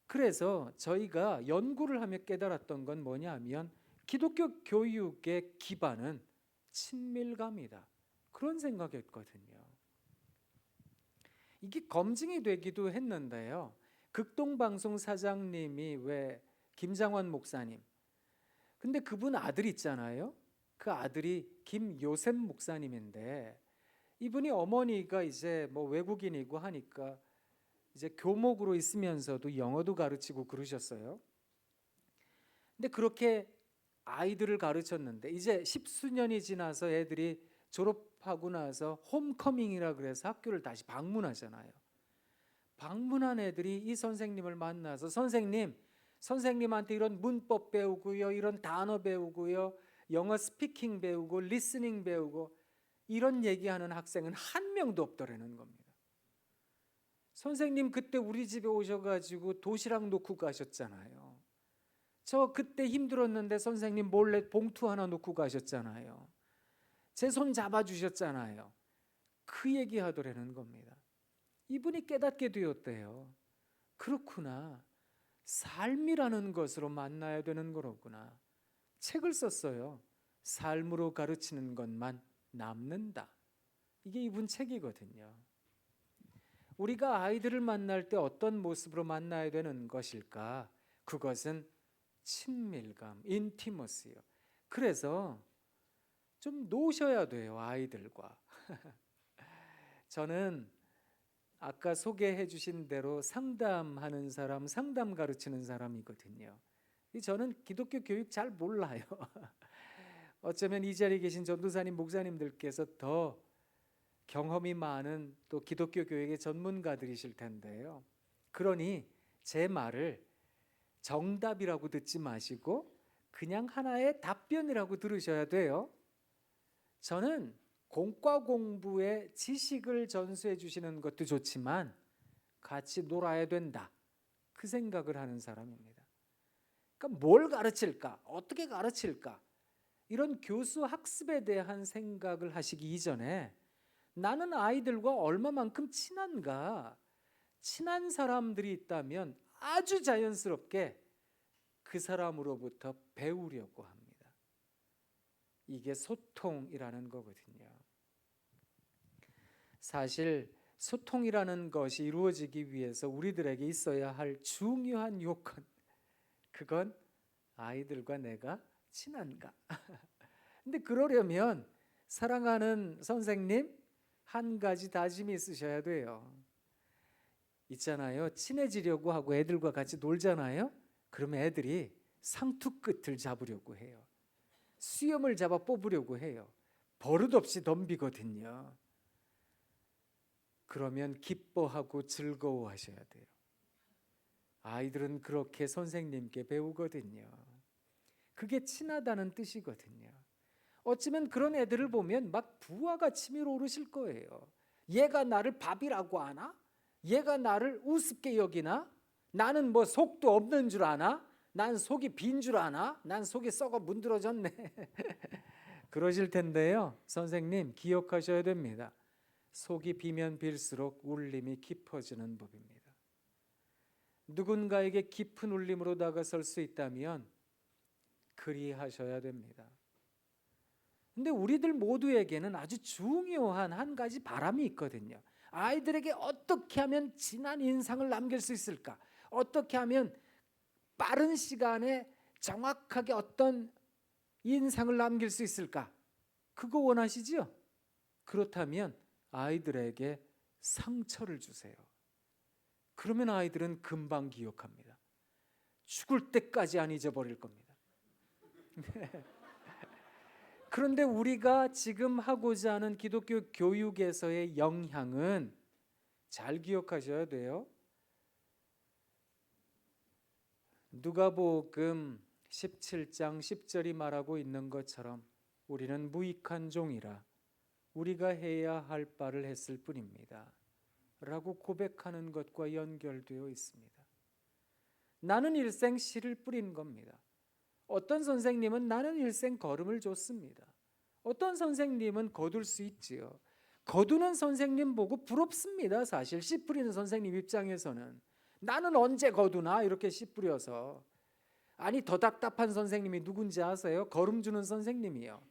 그래서 저희가 연구를 하며 깨달았던 건 뭐냐 하면 기독교 교육의 기반은 친밀감이다, 그런 생각이었거든요. 이게 검증이 되기도 했는데요, 극동방송 사장님이 왜 김장원 목사님, 근데 그분 아들 있잖아요. 그 아들이 김요셉 목사님인데 이분이 어머니가 이제 뭐 외국인이고 하니까 이제 교목으로 있으면서도 영어도 가르치고 그러셨어요. 근데 그렇게 아이들을 가르쳤는데 이제 십수년이 지나서 애들이 졸업하고 나서 홈커밍이라 그래서 학교를 다시 방문하잖아요. 방문한 애들이 이 선생님을 만나서 선생님한테 이런 문법 배우고요, 이런 단어 배우고요, 영어 스피킹 배우고 리스닝 배우고 이런 얘기하는 학생은 한 명도 없더라는 겁니다. 선생님 그때 우리 집에 오셔가지고 도시락 놓고 가셨잖아요. 저 그때 힘들었는데 선생님 몰래 봉투 하나 놓고 가셨잖아요. 제 손 잡아주셨잖아요. 그 얘기하더라는 겁니다. 이분이 깨닫게 되었대요. 그렇구나, 삶이라는 것으로 만나야 되는 거로구나. 책을 썼어요. 삶으로 가르치는 것만 남는다. 이게 이분 책이거든요. 우리가 아이들을 만날 때 어떤 모습으로 만나야 되는 것일까? 그것은 친밀감, 인티머시요. 그래서 좀 노셔야 돼요, 아이들과. 저는 아까 소개해 주신 대로 상담하는 사람, 상담 가르치는 사람이거든요. 저는 기독교 교육 잘 몰라요. 어쩌면 이 자리에 계신 전도사님, 목사님들께서 더 경험이 많은 또 기독교 교육의 전문가들이실 텐데요. 그러니 제 말을 정답이라고 듣지 마시고 그냥 하나의 답변이라고 들으셔야 돼요. 저는 공과 공부의 지식을 전수해 주시는 것도 좋지만 같이 놀아야 된다, 그 생각을 하는 사람입니다. 그러니까 뭘 가르칠까? 어떻게 가르칠까? 이런 교수 학습에 대한 생각을 하시기 이전에 나는 아이들과 얼마만큼 친한가? 친한 사람들이 있다면 아주 자연스럽게 그 사람으로부터 배우려고 합니다. 이게 소통이라는 거거든요. 사실 소통이라는 것이 이루어지기 위해서 우리들에게 있어야 할 중요한 요건, 그건 아이들과 내가 친한가? 근데 그러려면 사랑하는 선생님, 한 가지 다짐이 있으셔야 돼요. 있잖아요. 친해지려고 하고 애들과 같이 놀잖아요. 그러면 애들이 상투 끝을 잡으려고 해요. 수염을 잡아 뽑으려고 해요. 버릇없이 덤비거든요. 그러면 기뻐하고 즐거워하셔야 돼요. 아이들은 그렇게 선생님께 배우거든요. 그게 친하다는 뜻이거든요. 어쩌면 그런 애들을 보면 막 부하가 치밀어 오르실 거예요. 얘가 나를 밥이라고 하나? 얘가 나를 우습게 여기나? 나는 뭐 속도 없는 줄 아나? 난 속이 빈 줄 아나? 난 속이 썩어 문드러졌네. 그러실 텐데요. 선생님 기억하셔야 됩니다. 속이 비면 빌수록 울림이 깊어지는 법입니다. 누군가에게 깊은 울림으로 다가설 수 있다면 그리하셔야 됩니다. 근데 우리들 모두에게는 아주 중요한 한 가지 바람이 있거든요. 아이들에게 어떻게 하면 진한 인상을 남길 수 있을까? 어떻게 하면 빠른 시간에 정확하게 어떤 인상을 남길 수 있을까? 그거 원하시죠? 그렇다면 아이들에게 상처를 주세요. 그러면 아이들은 금방 기억합니다. 죽을 때까지 안 잊어버릴 겁니다. 그런데 우리가 지금 하고자 하는 기독교 교육에서의 영향은 잘 기억하셔야 돼요. 누가복음 17장 10절이 말하고 있는 것처럼 우리는 무익한 종이라 우리가 해야 할 바를 했을 뿐입니다. 라고 고백하는 것과 연결되어 있습니다. 나는 일생 씨를 뿌린 겁니다. 어떤 선생님은 나는 일생 걸음을 줬습니다. 어떤 선생님은 거둘 수 있지요. 거두는 선생님 보고 부럽습니다. 사실 씨 뿌리는 선생님 입장에서는 나는 언제 거두나 이렇게 씨 뿌려서. 아니 더 답답한 선생님이 누군지 아세요? 걸음 주는 선생님이요.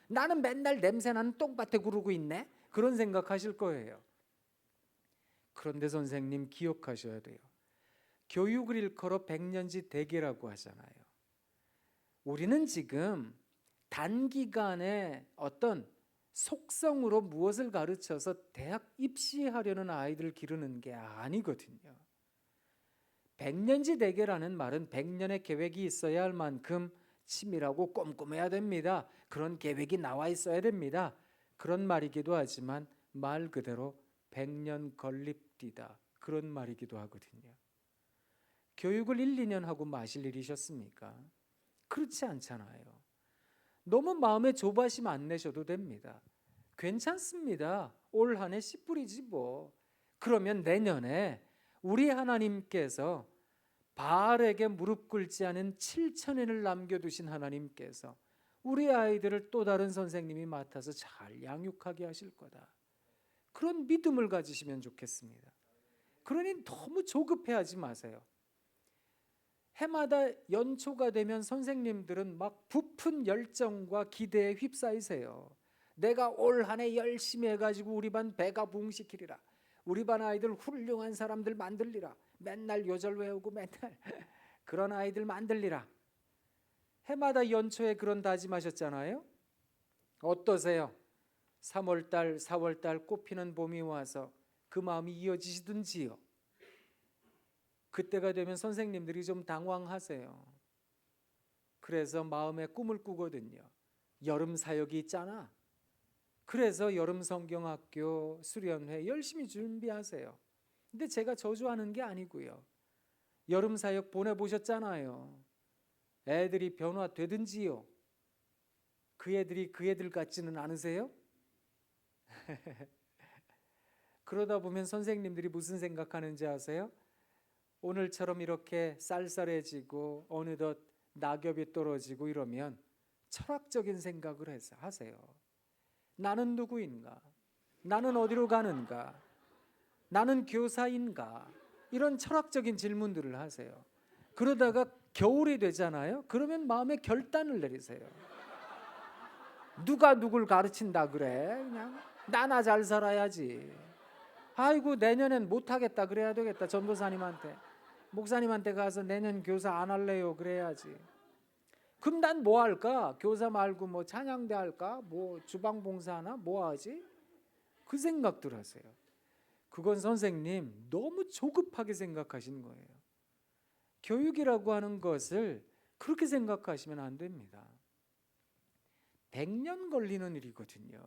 나는 맨날 냄새나는 똥밭에 구르고 있네. 그런 생각하실 거예요. 그런데 선생님 기억하셔야 돼요. 교육을 일컬어 백년지 대계라고 하잖아요. 우리는 지금 단기간에 어떤 속성으로 무엇을 가르쳐서 대학 입시하려는 아이들 기르는 게 아니거든요. 백년지 대계라는 말은 100년의 계획이 있어야 할 만큼 치밀하고 꼼꼼해야 됩니다. 그런 계획이 나와 있어야 됩니다. 그런 말이기도 하지만 말 그대로 100년 걸립디다. 그런 말이기도 하거든요. 교육을 1, 2년 하고 마실 일이셨습니까? 그렇지 않잖아요. 너무 마음에 조바심 안 내셔도 됩니다. 괜찮습니다. 올 한 해 씨 뿌리지 뭐. 그러면 내년에 우리 하나님께서 바알에게 무릎 꿇지 않은 7,000년을 남겨두신 하나님께서 우리 아이들을 또 다른 선생님이 맡아서 잘 양육하게 하실 거다. 그런 믿음을 가지시면 좋겠습니다. 그러니 너무 조급해하지 마세요. 해마다 연초가 되면 선생님들은 막 부푼 열정과 기대에 휩싸이세요. 내가 올 한 해 열심히 해가지고 우리 반 배가 부흥시키리라. 우리 반 아이들 훌륭한 사람들 만들리라. 맨날 요절 외우고 맨날 그런 아이들 만들리라. 해마다 연초에 그런 다짐하셨잖아요. 어떠세요? 3월달, 4월달 꽃피는 봄이 와서 그 마음이 이어지시든지요. 그때가 되면 선생님들이 좀 당황하세요. 그래서 마음에 꿈을 꾸거든요. 여름 사역이 있잖아. 그래서 여름 성경학교 수련회 열심히 준비하세요. 근데 제가 저주하는 게 아니고요. 여름 사역 보내보셨잖아요. 애들이 변화되든지요. 그 애들이 그 애들 같지는 않으세요? 그러다 보면 선생님들이 무슨 생각하는지 아세요? 오늘처럼 이렇게 쌀쌀해지고 어느덧 낙엽이 떨어지고 이러면 철학적인 생각을 하세요. 나는 누구인가? 나는 어디로 가는가? 나는 교사인가? 이런 철학적인 질문들을 하세요. 그러다가 겨울이 되잖아요. 그러면 마음에 결단을 내리세요. 누가 누굴 가르친다 그래? 그냥 나나 잘 살아야지. 아이고 내년엔 못하겠다 그래야 되겠다. 전도사님한테 목사님한테 가서 내년 교사 안 할래요 그래야지. 그럼 난 뭐 할까? 교사 말고 뭐 찬양대 할까? 뭐 주방 봉사하나? 뭐 하지? 그 생각들 하세요. 그건 선생님 너무 조급하게 생각하신 거예요. 교육이라고 하는 것을 그렇게 생각하시면 안 됩니다. 100년 걸리는 일이거든요.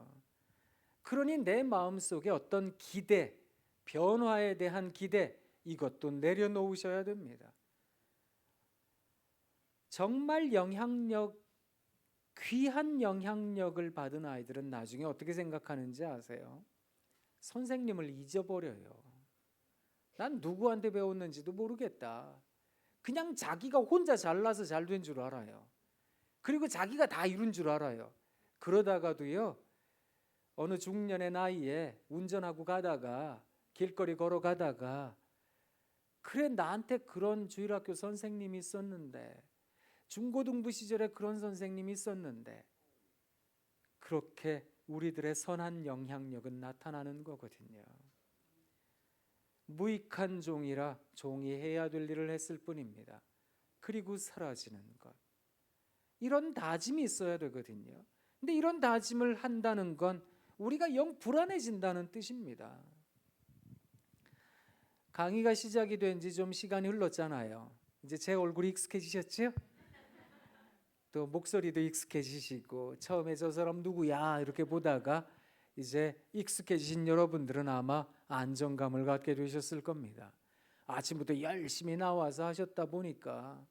그러니 내 마음속에 어떤 기대, 변화에 대한 기대, 이것도 내려놓으셔야 됩니다. 정말 귀한 영향력을 받은 아이들은 나중에 어떻게 생각하는지 아세요? 선생님을 잊어버려요. 난 누구한테 배웠는지도 모르겠다. 그냥 자기가 혼자 잘나서 잘 된 줄 알아요. 그리고 자기가 다 이룬 줄 알아요. 그러다가도요, 어느 중년의 나이에 운전하고 가다가 길거리 걸어가다가 그래 나한테 그런 주일학교 선생님이 있었는데, 중고등부 시절에 그런 선생님이 있었는데, 그렇게 우리들의 선한 영향력은 나타나는 거거든요. 무익한 종이라 종이 해야 될 일을 했을 뿐입니다. 그리고 사라지는 것. 이런 다짐이 있어야 되거든요. 근데 이런 다짐을 한다는 건 우리가 영 불안해진다는 뜻입니다. 강의가 시작이 된 지 좀 시간이 흘렀잖아요. 이제 제 얼굴이 익숙해지셨죠? 또 목소리도 익숙해지시고 처음에 저 사람 누구야 이렇게 보다가 이제 익숙해지신 여러분들은 아마 안정감을 갖게 되셨을 겁니다. 아침부터 열심히 나와서 하셨다 보니까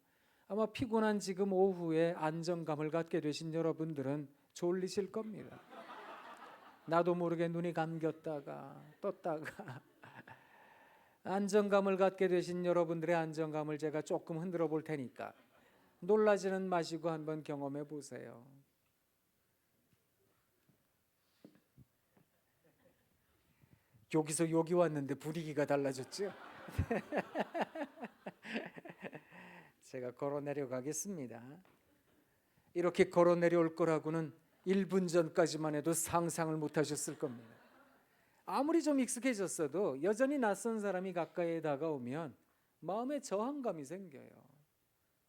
아마 피곤한 지금 오후에 안정감을 갖게 되신 여러분들은 졸리실 겁니다. 나도 모르게 눈이 감겼다가 떴다가 안정감을 갖게 되신 여러분들의 안정감을 제가 조금 흔들어 볼 테니까 놀라지는 마시고 한번 경험해 보세요. 여기서 여기 왔는데 분위기가 달라졌죠? 제가 걸어 내려가겠습니다. 이렇게 걸어 내려올 거라고는 1분 전까지만 해도 상상을 못 하셨을 겁니다. 아무리 좀 익숙해졌어도 여전히 낯선 사람이 가까이에 다가오면 마음에 저항감이 생겨요.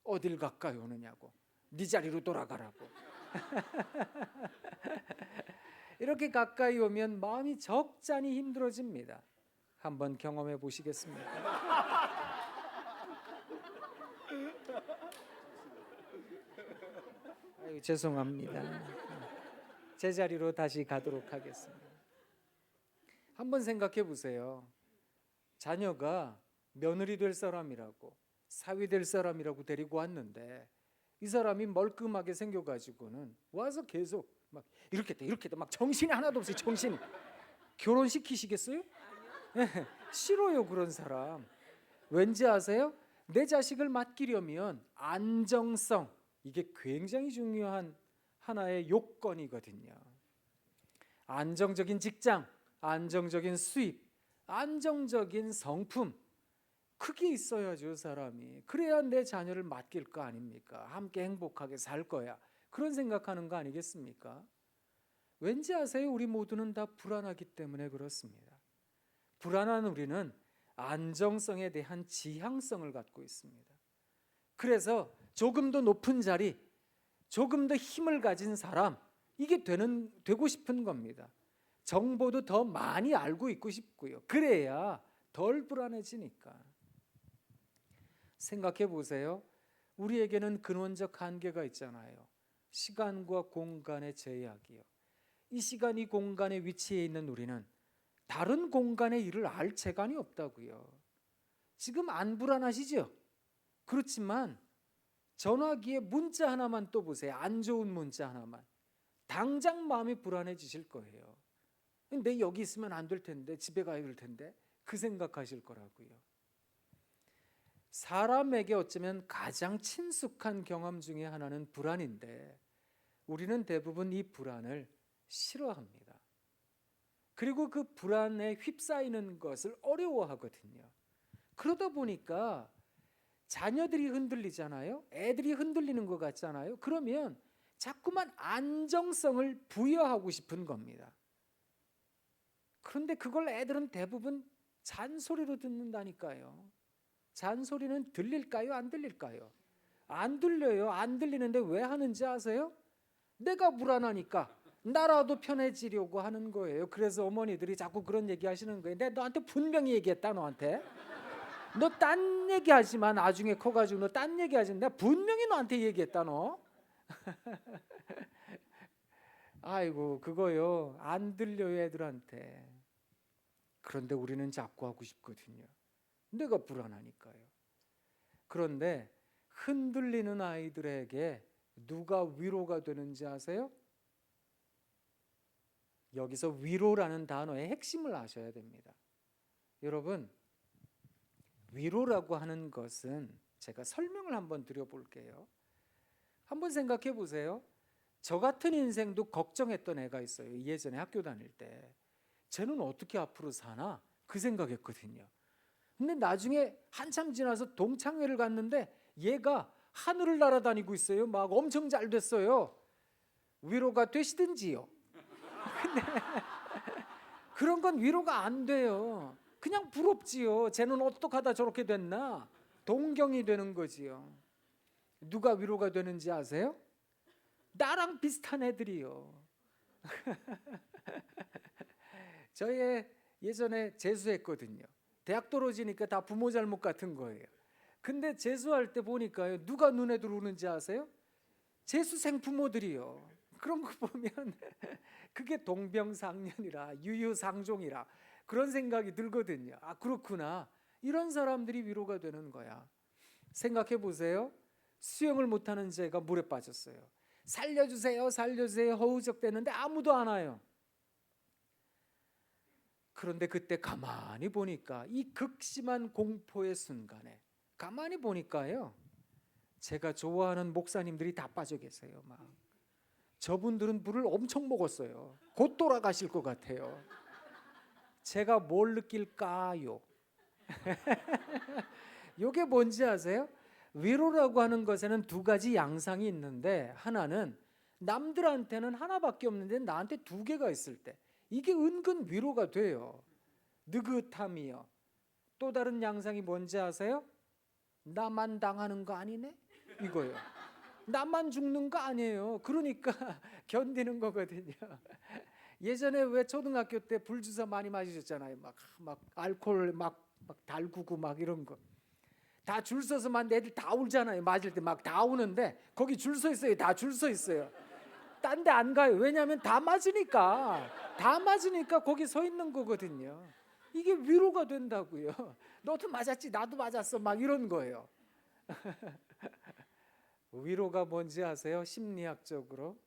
어딜 가까이 오느냐고, 네 자리로 돌아가라고. 이렇게 가까이 오면 마음이 적잖이 힘들어집니다. 한번 경험해 보시겠습니까? 아유, 죄송합니다. 제 자리로 다시 가도록 하겠습니다. 한번 생각해 보세요. 자녀가 며느리 될 사람이라고, 사위 될 사람이라고 데리고 왔는데 이 사람이 멀끔하게 생겨가지고는 와서 계속 막 이렇게 돼 막 정신이 하나도 없어요. 정신이. 결혼시키시겠어요? 네, 싫어요 그런 사람. 왠지 아세요? 내 자식을 맡기려면 안정성, 이게 굉장히 중요한 하나의 요건이거든요. 안정적인 직장, 안정적인 수입, 안정적인 성품, 그게 있어야죠 사람이. 그래야 내 자녀를 맡길 거 아닙니까? 함께 행복하게 살 거야. 그런 생각하는 거 아니겠습니까? 왠지 아세요? 우리 모두는 다 불안하기 때문에 그렇습니다. 불안한 우리는 안정성에 대한 지향성을 갖고 있습니다. 그래서 조금 더 높은 자리, 조금 더 힘을 가진 사람, 이게 되고 싶은 겁니다. 정보도 더 많이 알고 있고 싶고요. 그래야 덜 불안해지니까. 생각해 보세요. 우리에게는 근원적 한계가 있잖아요. 시간과 공간의 제약이요. 이 시간, 이 공간에 위치해 있는 우리는 다른 공간의 일을 알 재간이 없다고요. 지금 안 불안하시죠? 그렇지만 전화기에 문자 하나만 또 보세요. 안 좋은 문자 하나만. 당장 마음이 불안해지실 거예요. 내 여기 있으면 안 될 텐데, 집에 가야 될 텐데, 그 생각하실 거라고요. 사람에게 어쩌면 가장 친숙한 경험 중에 하나는 불안인데 우리는 대부분 이 불안을 싫어합니다. 그리고 그 불안에 휩싸이는 것을 어려워하거든요. 그러다 보니까 자녀들이 흔들리잖아요. 애들이 흔들리는 것 같잖아요. 그러면 자꾸만 안정성을 부여하고 싶은 겁니다. 그런데 그걸 애들은 대부분 잔소리로 듣는다니까요. 잔소리는 들릴까요? 안 들릴까요? 안 들려요. 안 들리는데 왜 하는지 아세요? 내가 불안하니까 나라도 편해지려고 하는 거예요. 그래서 어머니들이 자꾸 그런 얘기 하시는 거예요. 내가 너한테 분명히 얘기했다. 너한테 너 딴 얘기하지 마. 나중에 커가지고 너 딴 얘기하지 마. 내가 분명히 너한테 얘기했다. 너 아이고 그거요 안 들려요 애들한테. 그런데 우리는 자꾸 하고 싶거든요. 내가 불안하니까요. 그런데 흔들리는 아이들에게 누가 위로가 되는지 아세요? 여기서 위로라는 단어의 핵심을 아셔야 됩니다. 여러분, 위로라고 하는 것은 제가 설명을 한번 드려볼게요. 한번 생각해 보세요. 저 같은 인생도 걱정했던 애가 있어요. 예전에 학교 다닐 때. 쟤는 어떻게 앞으로 사나? 그 생각했거든요. 근데 나중에 한참 지나서 동창회를 갔는데 얘가 하늘을 날아다니고 있어요. 막 엄청 잘 됐어요. 위로가 되시든지요. 근데 그런 건 위로가 안 돼요. 그냥 부럽지요. 쟤는 어떡하다 저렇게 됐나? 동경이 되는 거지요. 누가 위로가 되는지 아세요? 나랑 비슷한 애들이요. 저희 예전에 재수했거든요. 대학 떨어지니까 다 부모 잘못 같은 거예요. 근데 재수할 때 보니까요. 누가 눈에 들어오는지 아세요? 재수생 부모들이요. 그런 거 보면 그게 동병상련이라 유유상종이라 그런 생각이 들거든요. 아 그렇구나. 이런 사람들이 위로가 되는 거야. 생각해 보세요. 수영을 못하는 제가 물에 빠졌어요. 살려주세요 살려주세요 허우적대는데 아무도 안 와요. 그런데 그때 가만히 보니까 이 극심한 공포의 순간에 가만히 보니까요. 제가 좋아하는 목사님들이 다 빠져 계세요. 막 저분들은 물을 엄청 먹었어요. 곧 돌아가실 것 같아요. 제가 뭘 느낄까요? 이게 뭔지 아세요? 위로라고 하는 것에는 두 가지 양상이 있는데 하나는 남들한테는 하나밖에 없는데 나한테 두 개가 있을 때 이게 은근 위로가 돼요. 느긋함이요. 또 다른 양상이 뭔지 아세요? 나만 당하는 거 아니네? 이거요. 나만 죽는 거 아니에요. 그러니까 견디는 거거든요. 예전에 왜 초등학교 때 불주사 많이 마시셨잖아요. 막 알코올 막 달구고 막 이런 거. 다 줄 서서만 애들 다 울잖아요. 맞을 때 막 다 우는데 거기 줄 서 있어요. 다 줄 서 있어요. 딴 데 안 가요. 왜냐하면 다 맞으니까. 다 맞으니까 거기 서 있는 거거든요. 이게 위로가 된다고요. 너도 맞았지, 나도 맞았어, 막 이런 거예요. 위로가 뭔지 아세요? 심리학적으로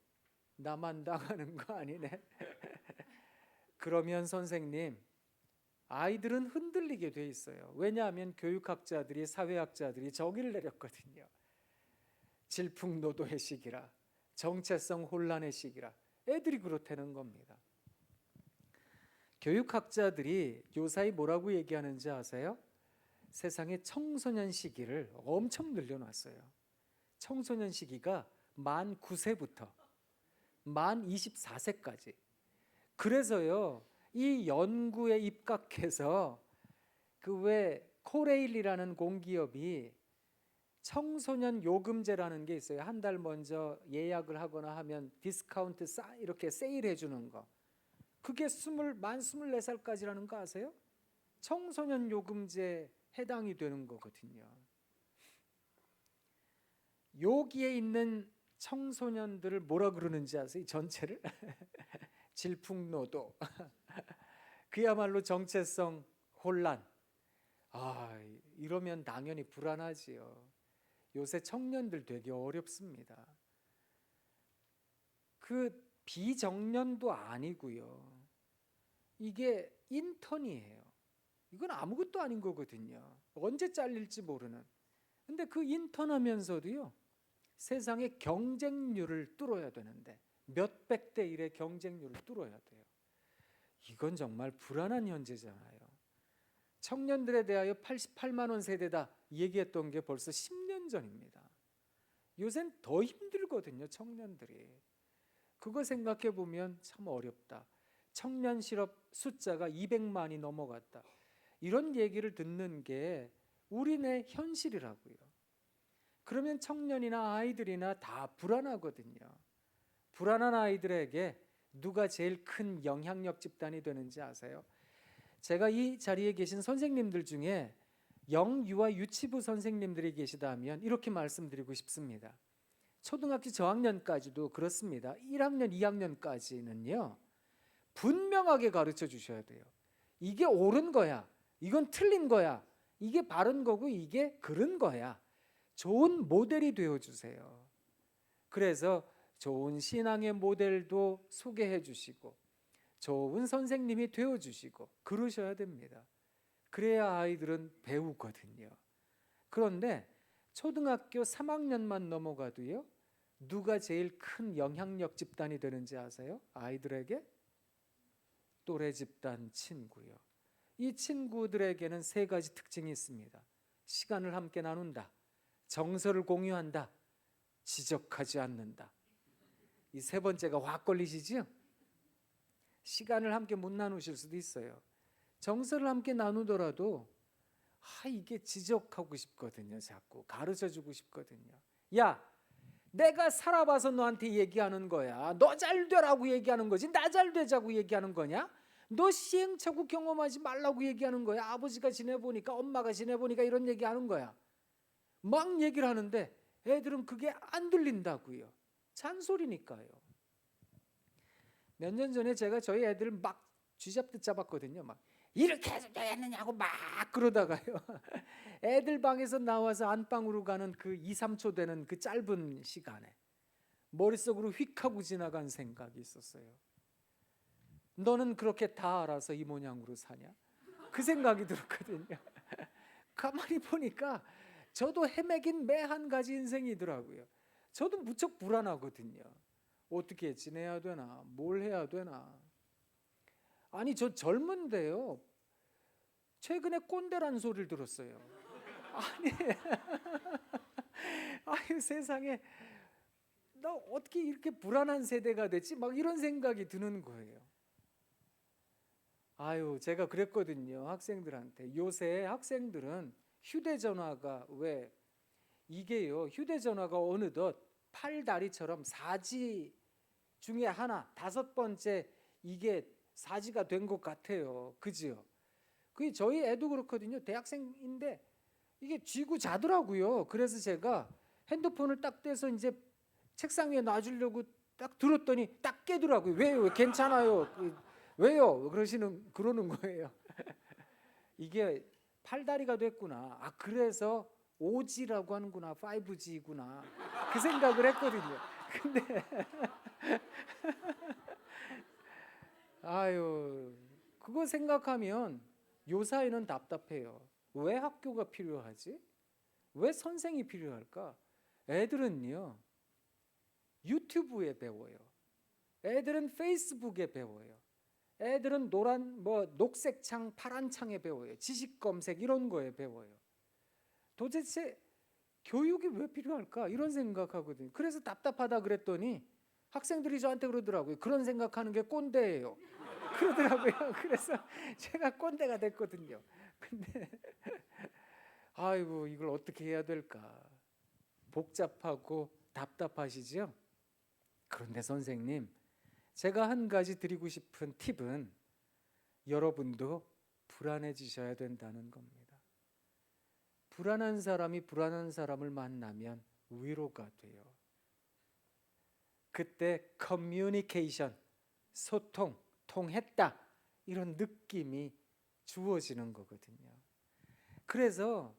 나만 당하는 거 아니네. 그러면 선생님, 아이들은 흔들리게 돼 있어요. 왜냐하면 교육학자들이 사회학자들이 정의를 내렸거든요. 질풍노도의 시기라, 정체성 혼란의 시기라. 애들이 그렇다는 겁니다. 교육학자들이 요사이 뭐라고 얘기하는지 아세요? 세상에 청소년 시기를 엄청 늘려놨어요. 청소년 시기가 만 9세부터 만 24세까지. 그래서요, 이 연구에 입각해서 그 왜 코레일이라는 공기업이 청소년 요금제라는 게 있어요. 한 달 먼저 예약을 하거나 하면 디스카운트 이렇게 세일해 주는 거. 그게 만 24살까지라는 거 아세요? 청소년 요금제에 해당이 되는 거거든요. 여기에 있는 청소년들을 뭐라 그러는지 아세요? 전체를? 질풍노도. 그야말로 정체성 혼란. 아, 이러면 당연히 불안하지요. 요새 청년들 되게 어렵습니다. 그 비정년도 아니고요. 이게 인턴이에요. 이건 아무것도 아닌 거거든요. 언제 잘릴지 모르는. 근데 그 인턴 하면서도요. 세상의 경쟁률을 뚫어야 되는데 몇백 대 1의 경쟁률을 뚫어야 돼요. 이건 정말 불안한 현재잖아요. 청년들에 대하여 88만 원 세대다 얘기했던 게 벌써 10년 전입니다. 요새는 더 힘들거든요. 청년들이. 그거 생각해 보면 참 어렵다. 청년 실업 숫자가 200만이 넘어갔다. 이런 얘기를 듣는 게 우리네 현실이라고요. 그러면 청년이나 아이들이나 다 불안하거든요. 불안한 아이들에게 누가 제일 큰 영향력 집단이 되는지 아세요? 제가 이 자리에 계신 선생님들 중에 영유아 유치부 선생님들이 계시다면 이렇게 말씀드리고 싶습니다. 초등학교 저학년까지도 그렇습니다. 1학년, 2학년까지는요. 분명하게 가르쳐 주셔야 돼요. 이게 옳은 거야. 이건 틀린 거야. 이게 바른 거고 이게 그른 거야. 좋은 모델이 되어 주세요. 그래서 좋은 신앙의 모델도 소개해 주시고 좋은 선생님이 되어 주시고 그러셔야 됩니다. 그래야 아이들은 배우거든요. 그런데 초등학교 3학년만 넘어가도요. 누가 제일 큰 영향력 집단이 되는지 아세요? 아이들에게? 또래 집단 친구요. 이 친구들에게는 세 가지 특징이 있습니다. 시간을 함께 나눈다. 정서를 공유한다. 지적하지 않는다. 이 세 번째가 확 걸리시죠? 시간을 함께 못 나누실 수도 있어요. 정서를 함께 나누더라도 이게 지적하고 싶거든요. 자꾸 가르쳐주고 싶거든요. 야, 내가 살아봐서 너한테 얘기하는 거야. 너 잘 되라고 얘기하는 거지. 나 잘 되자고 얘기하는 거냐? 너 시행착오 경험하지 말라고 얘기하는 거야. 아버지가 지내보니까 엄마가 지내보니까 이런 얘기하는 거야. 막 얘기를 하는데 애들은 그게 안 들린다고요. 잔소리니까요. 몇 년 전에 제가 저희 애들 막 쥐잡듯 잡았거든요. 막 이렇게 해서 했느냐고 막 그러다가요. 애들 방에서 나와서 안방으로 가는 그 2, 3초 되는 그 짧은 시간에 머릿속으로 휙 하고 지나간 생각이 있었어요. 너는 그렇게 다 알아서 이 모양으로 사냐? 그 생각이 들었거든요. 가만히 보니까 저도 헤매긴 매 한 가지 인생이더라고요. 저도 무척 불안하거든요. 어떻게 지내야 되나? 뭘 해야 되나? 아니 저 젊은데요. 최근에 꼰대라는 소리를 들었어요. 아니, 아유 세상에 나 어떻게 이렇게 불안한 세대가 됐지? 막 이런 생각이 드는 거예요. 아유 제가 그랬거든요. 학생들한테. 요새 학생들은 휴대전화가 왜 이게요. 휴대전화가 어느덧 팔다리처럼 사지 중에 하나, 다섯 번째 이게 사지가 된 것 같아요. 그죠? 그게 저희 애도 그렇거든요. 대학생인데 이게 쥐고 자더라고요. 그래서 제가 핸드폰을 딱 떼서 이제 책상 위에 놔주려고 딱 들었더니 딱 깨더라고요. 왜요? 괜찮아요. 왜요? 그러는 거예요. 이게 팔다리가 됐구나. 그래서 5G라고 하는구나. 5G구나. 그 생각을 했거든요. 근데 아유, 그거 생각하면 요 사이는 답답해요. 왜 학교가 필요하지? 왜 선생이 필요할까? 애들은요, 유튜브에 배워요. 애들은 페이스북에 배워요. 애들은 녹색 창, 파란 창에 배워요. 지식 검색 이런 거에 배워요. 도대체 교육이 왜 필요할까? 이런 생각하거든요. 그래서 답답하다 그랬더니 학생들이 저한테 그러더라고요. 그런 생각하는 게 꼰대예요. 그러더라고요. 그래서 제가 꼰대가 됐거든요. 근데 아이고 이걸 어떻게 해야 될까? 복잡하고 답답하시죠? 그런데 선생님, 제가 한 가지 드리고 싶은 팁은 여러분도 불안해지셔야 된다는 겁니다. 불안한 사람이 불안한 사람을 만나면 위로가 돼요. 그때 커뮤니케이션, 소통, 통했다 이런 느낌이 주어지는 거거든요. 그래서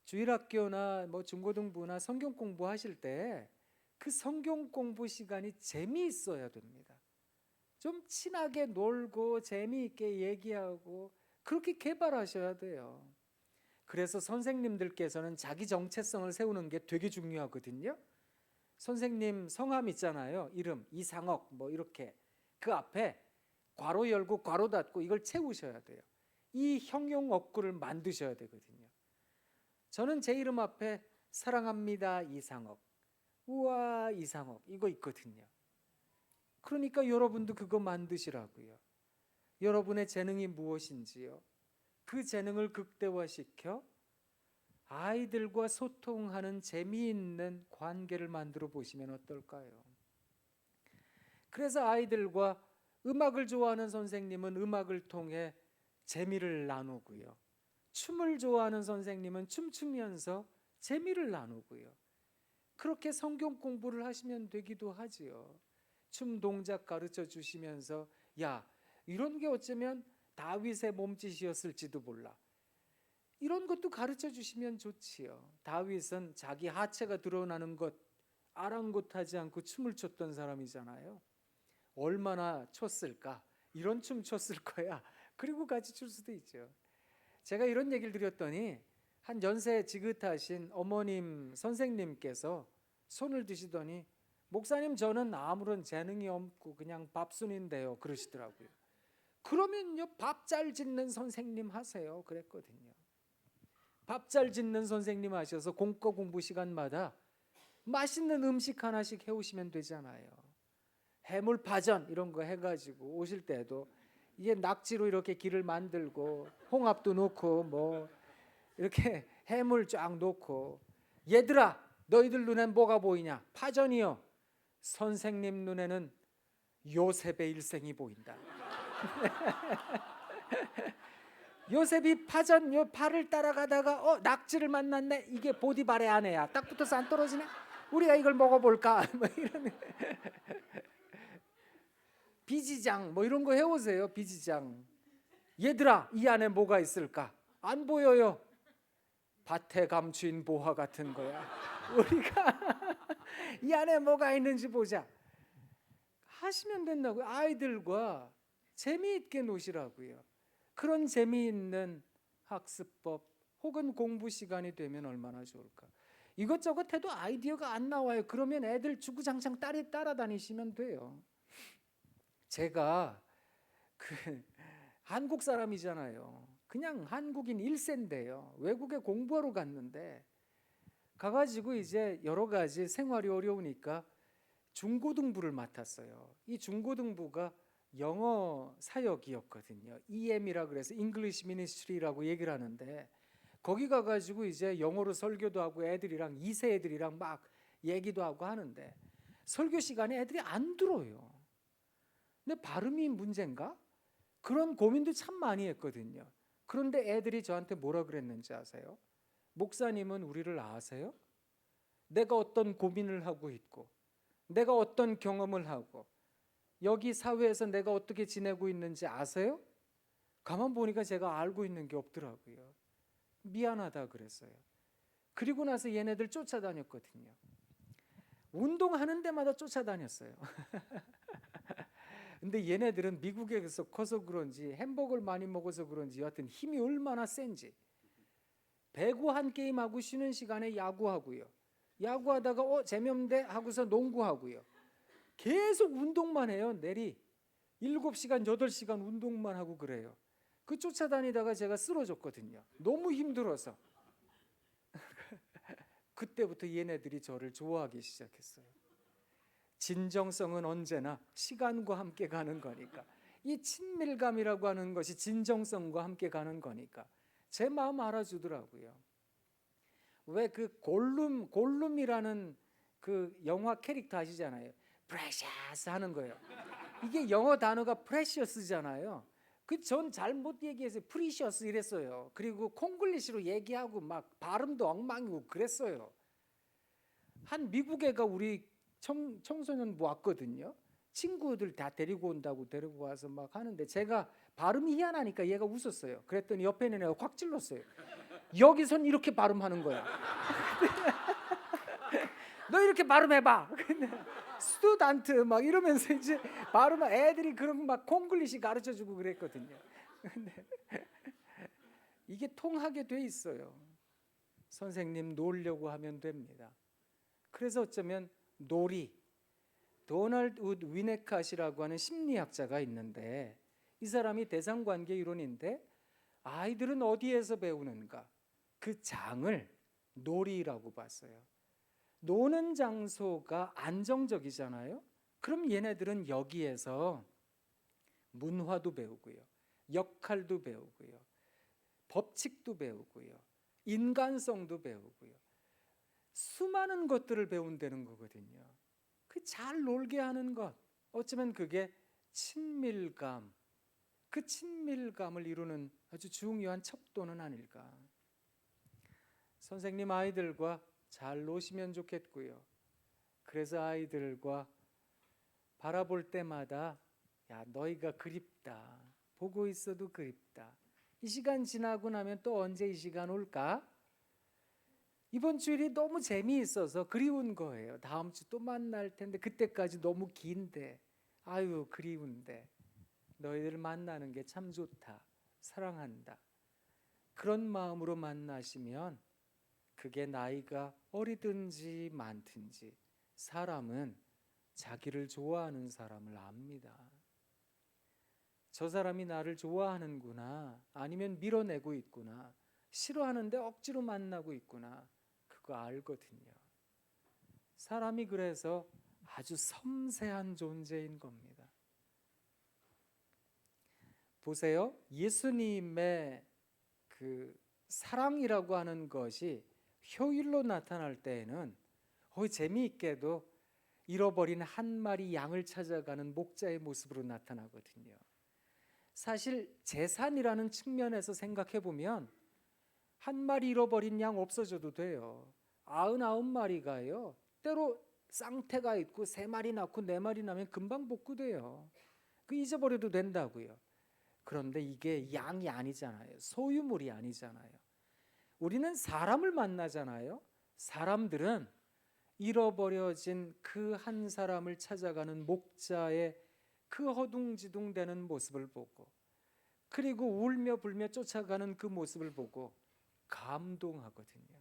주일학교나 중고등부나 성경 공부하실 때 그 성경 공부 시간이 재미있어야 됩니다. 좀 친하게 놀고 재미있게 얘기하고 그렇게 개발하셔야 돼요. 그래서 선생님들께서는 자기 정체성을 세우는 게 되게 중요하거든요. 선생님 성함 있잖아요. 이름 이상옥 이렇게 그 앞에 괄호 열고 괄호 닫고 이걸 채우셔야 돼요. 이 형용 어구를 만드셔야 되거든요. 저는 제 이름 앞에 사랑합니다 이상옥, 우와 이상옥 이거 있거든요. 그러니까 여러분도 그거 만드시라고요. 여러분의 재능이 무엇인지요. 그 재능을 극대화시켜 아이들과 소통하는 재미있는 관계를 만들어 보시면 어떨까요? 그래서 아이들과 음악을 좋아하는 선생님은 음악을 통해 재미를 나누고요. 춤을 좋아하는 선생님은 춤추면서 재미를 나누고요. 그렇게 성경 공부를 하시면 되기도 하지요. 춤 동작 가르쳐 주시면서 야, 이런 게 어쩌면 다윗의 몸짓이었을지도 몰라. 이런 것도 가르쳐 주시면 좋지요. 다윗은 자기 하체가 드러나는 것 아랑곳하지 않고 춤을 췄던 사람이잖아요. 얼마나 췄을까? 이런 춤 췄을 거야. 그리고 같이 출 수도 있죠. 제가 이런 얘기를 드렸더니 한 연세 지긋하신 어머님 선생님께서 손을 드시더니 목사님, 저는 아무런 재능이 없고 그냥 밥순인데요, 그러시더라고요. 그러면요, 밥 잘 짓는 선생님 하세요, 그랬거든요. 밥 잘 짓는 선생님 하셔서 공과 공부 시간마다 맛있는 음식 하나씩 해오시면 되잖아요. 해물파전 이런 거 해가지고 오실 때도 이게 낙지로 이렇게 길을 만들고 홍합도 넣고 뭐 이렇게 해물 쫙 넣고, 얘들아 너희들 눈엔 뭐가 보이냐? 파전이요. 선생님 눈에는 요셉의 일생이 보인다. 요셉이 파전 요 파를 따라가다가 낙지를 만났네. 이게 보디발의 아내야. 딱 붙어서 안 떨어지네. 우리가 이걸 먹어볼까? 뭐 이런 비지장 뭐 이런 거 해오세요. 비지장. 얘들아 이 안에 뭐가 있을까? 안 보여요. 밭에 감추인 보화 같은 거야. 우리가 이 안에 뭐가 있는지 보자 하시면 된다고요. 아이들과 재미있게 노시라고요. 그런 재미있는 학습법 혹은 공부 시간이 되면 얼마나 좋을까. 이것저것 해도 아이디어가 안 나와요. 그러면 애들 주구장창 따라다니시면 돼요. 제가 한국 사람이잖아요. 그냥 한국인 1세인데요. 외국에 공부하러 갔는데 가가지고 이제 여러 가지 생활이 어려우니까 중고등부를 맡았어요. 이 중고등부가 영어 사역이었거든요. EM이라 그래서 English Ministry라고 얘기를 하는데 거기 가가지고 이제 영어로 설교도 하고 애들이랑 2세 애들이랑 막 얘기도 하고 하는데 설교 시간에 애들이 안 들어요. 근데 발음이 문제인가? 그런 고민도 참 많이 했거든요. 그런데 애들이 저한테 뭐라 그랬는지 아세요? 목사님은 우리를 아세요? 내가 어떤 고민을 하고 있고 내가 어떤 경험을 하고 여기 사회에서 내가 어떻게 지내고 있는지 아세요? 가만 보니까 제가 알고 있는 게 없더라고요. 미안하다 그랬어요. 그리고 나서 얘네들 쫓아다녔거든요. 운동하는 데마다 쫓아다녔어요. 근데 얘네들은 미국에서 커서 그런지 햄버거를 많이 먹어서 그런지 여하튼 힘이 얼마나 센지 배구 한 게임 하고 쉬는 시간에 야구하고요. 야구하다가 재미없는데 하고서 농구하고요. 계속 운동만 해요. 내리 7시간 8시간 운동만 하고 그래요. 그 쫓아다니다가 제가 쓰러졌거든요. 너무 힘들어서. 그때부터 얘네들이 저를 좋아하기 시작했어요. 진정성은 언제나 시간과 함께 가는 거니까. 이 친밀감이라고 하는 것이 진정성과 함께 가는 거니까 제 마음 알아주더라고요. 왜 그 골룸이라는 그 영화 캐릭터 아시잖아요. precious 하는 거예요. 이게 영어 단어가 precious잖아요. 전 잘못 얘기해서 precious 이랬어요. 그리고 콩글리시로 얘기하고 막 발음도 엉망이고 그랬어요. 한 미국 애가 우리 청소년 왔거든요. 친구들 다 데리고 온다고 데리고 와서 막 하는데 제가 발음이 희한하니까 얘가 웃었어요. 그랬더니 옆에 있는 애가 확 찔렀어요. 여기선 이렇게 발음하는 거야. 너 이렇게 발음해봐. 스튜던트 막 이러면서 이제 발음 애들이 그런 막 콩글리시 가르쳐주고 그랬거든요. 근데 이게 통하게 돼 있어요. 선생님 놀려고 하면 됩니다. 그래서 어쩌면 놀이, 도널드 우드 위네캇이라고 하는 심리학자가 있는데 이 사람이 대상관계 이론인데 아이들은 어디에서 배우는가? 그 장을 놀이라고 봤어요. 노는 장소가 안정적이잖아요. 그럼 얘네들은 여기에서 문화도 배우고요. 역할도 배우고요. 법칙도 배우고요. 인간성도 배우고요. 수많은 것들을 배운다는 거거든요. 그 잘 놀게 하는 것, 어쩌면 그게 친밀감, 그 친밀감을 이루는 아주 중요한 척도는 아닐까. 선생님 아이들과 잘 노시면 좋겠고요. 그래서 아이들과 바라볼 때마다 야, 너희가 그립다. 보고 있어도 그립다. 이 시간 지나고 나면 또 언제 이 시간 올까? 이번 주일이 너무 재미있어서 그리운 거예요. 다음 주 또 만날 텐데 그때까지 너무 긴데 아유 그리운데 너희들 만나는 게 참 좋다. 사랑한다. 그런 마음으로 만나시면 그게 나이가 어리든지 많든지 사람은 자기를 좋아하는 사람을 압니다. 저 사람이 나를 좋아하는구나, 아니면 밀어내고 있구나, 싫어하는데 억지로 만나고 있구나, 그거 알거든요. 사람이 그래서 아주 섬세한 존재인 겁니다. 보세요. 예수님의 그 사랑이라고 하는 것이 효율로 나타날 때에는 재미있게도 잃어버린 한 마리 양을 찾아가는 목자의 모습으로 나타나거든요. 사실 재산이라는 측면에서 생각해 보면 한 마리 잃어버린 양 없어져도 돼요. 99마리가요. 때로 쌍태가 있고 3마리 낳고 4마리 나면 금방 복구돼요. 그 잊어버려도 된다고요. 그런데 이게 양이 아니잖아요. 소유물이 아니잖아요. 우리는 사람을 만나잖아요. 사람들은 잃어버려진 그 한 사람을 찾아가는 목자의 그 허둥지둥대는 모습을 보고, 그리고 울며 불며 쫓아가는 그 모습을 보고 감동하거든요.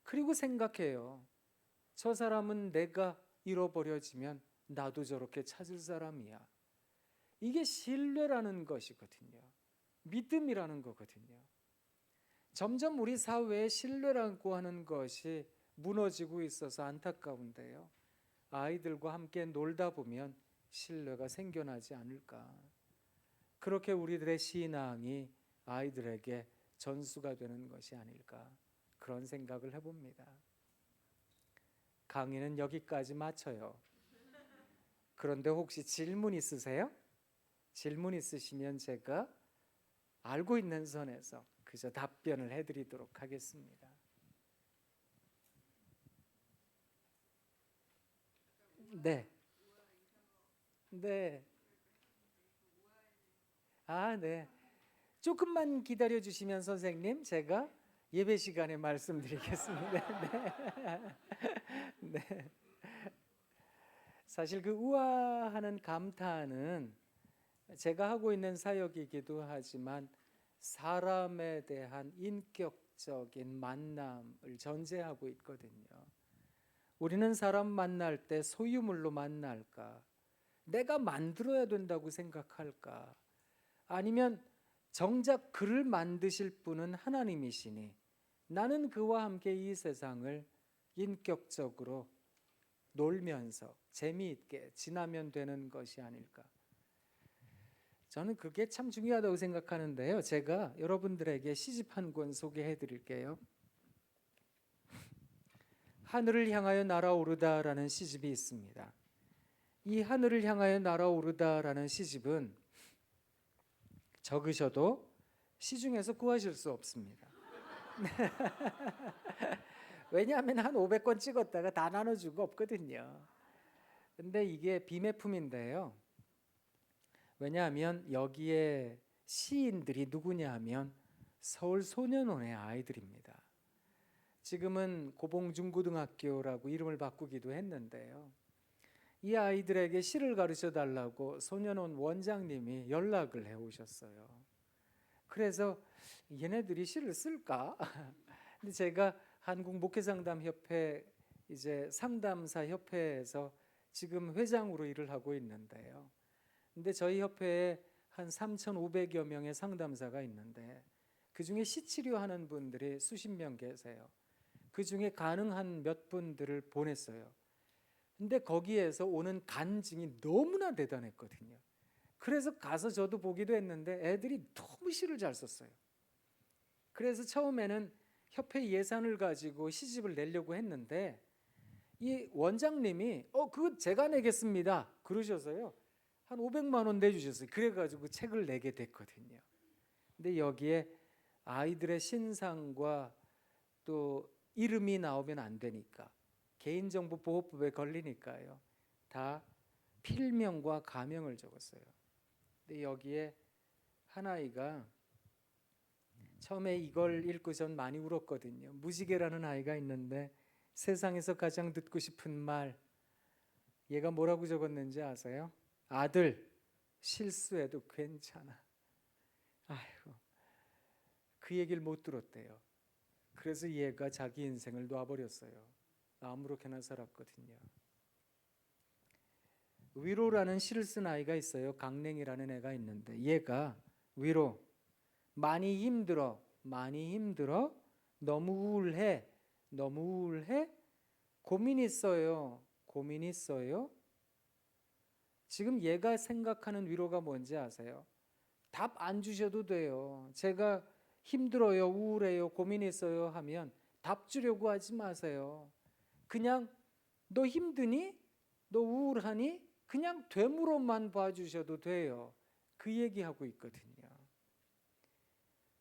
그리고 생각해요. 저 사람은 내가 잃어버려지면 나도 저렇게 찾을 사람이야. 이게 신뢰라는 것이거든요. 믿음이라는 거거든요. 점점 우리 사회에 신뢰라고 하는 것이 무너지고 있어서 안타까운데요. 아이들과 함께 놀다 보면 신뢰가 생겨나지 않을까. 그렇게 우리들의 신앙이 아이들에게 전수가 되는 것이 아닐까, 그런 생각을 해봅니다. 강의는 여기까지 마쳐요. 그런데 혹시 질문 있으세요? 질문 있으시면 제가 알고 있는 선에서 그저 답변을 해드리도록 하겠습니다. 네. 네. 네. 조금만 기다려 주시면 선생님 제가 예배 시간에 말씀드리겠습니다. 네. 네. 사실 그 우아하는 감탄은 제가 하고 있는 사역이기도 하지만 사람에 대한 인격적인 만남을 전제하고 있거든요. 우리는 사람 만날 때 소유물로 만날까? 내가 만들어야 된다고 생각할까? 아니면 정작 그를 만드실 분은 하나님이시니 나는 그와 함께 이 세상을 인격적으로 놀면서 재미있게 지나면 되는 것이 아닐까? 저는 그게 참 중요하다고 생각하는데요. 제가 여러분들에게 시집 한 권 소개해 드릴게요. 하늘을 향하여 날아오르다라는 시집이 있습니다. 이 하늘을 향하여 날아오르다라는 시집은 적으셔도 시중에서 구하실 수 없습니다. 왜냐하면 한 500권 찍었다가 다 나눠주고 없거든요. 근데 이게 비매품인데요. 왜냐하면 여기에 시인들이 누구냐 하면 서울소년원의 아이들입니다. 지금은 고봉중고등학교라고 이름을 바꾸기도 했는데요. 이 아이들에게 시를 가르쳐 달라고 소년원 원장님이 연락을 해오셨어요. 그래서 얘네들이 시를 쓸까? 근데 제가 한국목회상담협회 이제 상담사 협회에서 지금 회장으로 일을 하고 있는데요. 근데 저희 협회에 한 3,500여 명의 상담사가 있는데 그 중에 시치료하는 분들이 수십 명 계세요. 그 중에 가능한 몇 분들을 보냈어요. 근데 거기에서 오는 간증이 너무나 대단했거든요. 그래서 가서 저도 보기도 했는데 애들이 너무 시를 잘 썼어요. 그래서 처음에는 협회 예산을 가지고 시집을 내려고 했는데 이 원장님이 그거 제가 내겠습니다 그러셔서요 한 500만 원 내주셨어요. 그래가지고 책을 내게 됐거든요. 근데 여기에 아이들의 신상과 또 이름이 나오면 안 되니까 개인정보보호법에 걸리니까요 다 필명과 가명을 적었어요. 근데 여기에 한 아이가 처음에 이걸 읽고 전 많이 울었거든요. 무지개라는 아이가 있는데 세상에서 가장 듣고 싶은 말, 얘가 뭐라고 적었는지 아세요? 아들, 실수해도 괜찮아. 아이고, 그 얘기를 못 들었대요. 그래서 얘가 자기 인생을 놔버렸어요. 아무렇게나 살았거든요. 위로라는 시를 쓴 아이가 있어요. 강냉이라는 애가 있는데 얘가 위로, 많이 힘들어, 많이 힘들어, 너무 우울해, 너무 우울해, 고민 있어요, 고민 있어요. 지금 얘가 생각하는 위로가 뭔지 아세요? 답 안 주셔도 돼요. 제가 힘들어요, 우울해요, 고민 있어요 하면 답 주려고 하지 마세요. 그냥 너 힘드니? 너 우울하니? 그냥 되물어만 봐주셔도 돼요. 그 얘기하고 있거든요.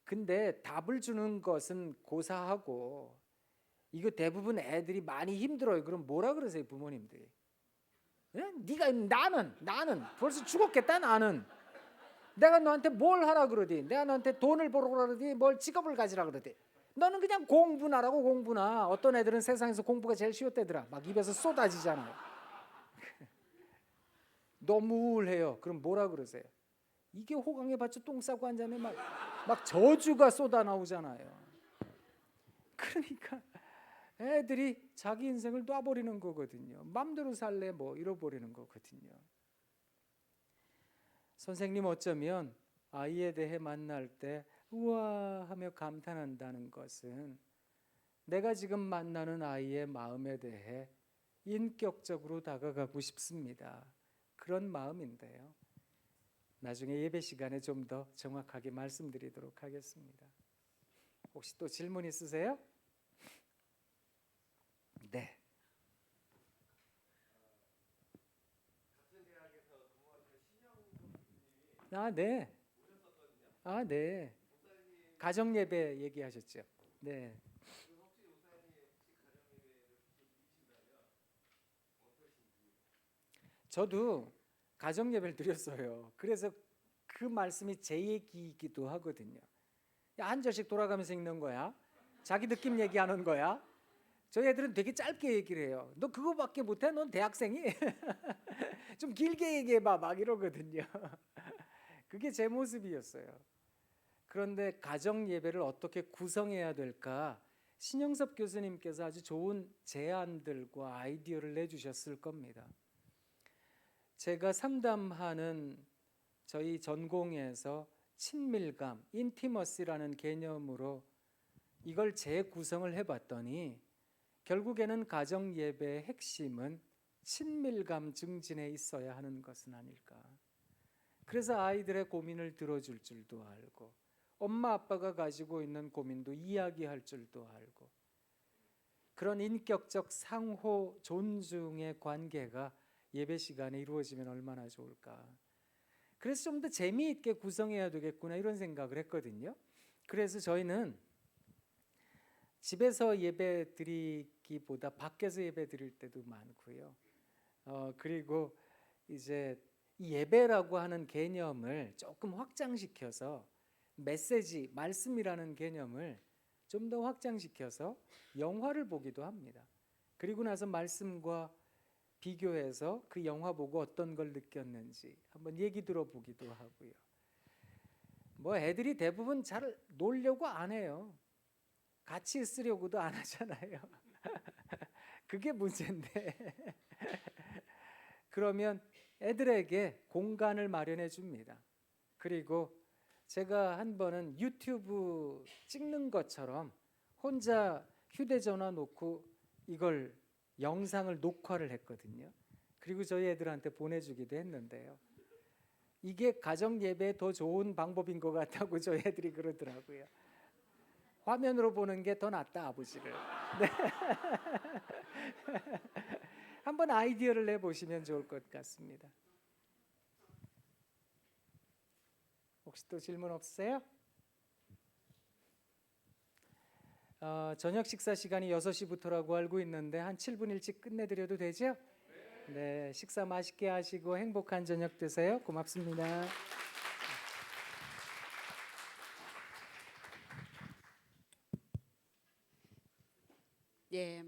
근데 답을 주는 것은 고사하고 이거 대부분 애들이 많이 힘들어요. 그럼 뭐라 그러세요, 부모님들이? 예? 네가 나는 벌써 죽었겠다. 나는 내가 너한테 뭘 하라 그러디? 내가 너한테 돈을 벌어라 그러디? 뭘 직업을 가지라 그러디? 너는 그냥 공부나라고 공부나. 어떤 애들은 세상에서 공부가 제일 쉬웠대더라. 막 입에서 쏟아지잖아요. 너무 우울해요. 그럼 뭐라 그러세요? 이게 호강에 받쳐 똥 싸고 앉아네. 막 저주가 쏟아 나오잖아요. 그러니까 애들이 자기 인생을 놔버리는 거거든요. 맘대로 살래 뭐 잃어버리는 거거든요. 선생님 어쩌면 아이에 대해 만날 때 우와 하며 감탄한다는 것은 내가 지금 만나는 아이의 마음에 대해 인격적으로 다가가고 싶습니다. 그런 마음인데요. 나중에 예배 시간에 좀 더 정확하게 말씀드리도록 하겠습니다. 혹시 또 질문 있으세요? 네. 네. 네. 가정 예배 얘기하셨죠. 네. 저도 가정 예배를 드렸어요. 그래서 그 말씀이 제 얘기이기도 하거든요. 야, 한 절씩 돌아가면서 읽는 거야. 자기 느낌 얘기하는 거야. 저희 애들은 되게 짧게 얘기를 해요. 너 그거밖에 못해? 넌 대학생이? 좀 길게 얘기해봐. 막 이러거든요. 그게 제 모습이었어요. 그런데 가정 예배를 어떻게 구성해야 될까? 신영섭 교수님께서 아주 좋은 제안들과 아이디어를 내주셨을 겁니다. 제가 상담하는 저희 전공에서 친밀감, 인티머시라는 개념으로 이걸 재구성을 해봤더니 결국에는 가정 예배의 핵심은 친밀감 증진에 있어야 하는 것은 아닐까. 그래서 아이들의 고민을 들어줄 줄도 알고 엄마 아빠가 가지고 있는 고민도 이야기할 줄도 알고 그런 인격적 상호 존중의 관계가 예배 시간에 이루어지면 얼마나 좋을까. 그래서 좀 더 재미있게 구성해야 되겠구나 이런 생각을 했거든요. 그래서 저희는 집에서 예배 드리기보다 밖에서 예배 드릴 때도 많고요. 그리고 이제 이 예배라고 하는 개념을 조금 확장시켜서 메시지, 말씀이라는 개념을 좀 더 확장시켜서 영화를 보기도 합니다. 그리고 나서 말씀과 비교해서 그 영화 보고 어떤 걸 느꼈는지 한번 얘기 들어보기도 하고요. 뭐 애들이 대부분 잘 놀려고 안 해요. 같이 있으려고도 안 하잖아요. 그게 문제인데 그러면 애들에게 공간을 마련해 줍니다. 그리고 제가 한 번은 유튜브 찍는 것처럼 혼자 휴대전화 놓고 이걸 영상을 녹화를 했거든요. 그리고 저희 애들한테 보내주기도 했는데요. 이게 가정 예배에 더 좋은 방법인 것 같다고 저희 애들이 그러더라고요. 화면으로 보는 게 더 낫다, 아버지를. 네. 한번 아이디어를 내보시면 좋을 것 같습니다. 혹시 또 질문 없으세요? 저녁 식사 시간이 6시부터라고 알고 있는데 한 7분 일찍 끝내드려도 되죠? 네, 식사 맛있게 하시고 행복한 저녁 되세요. 고맙습니다. 예,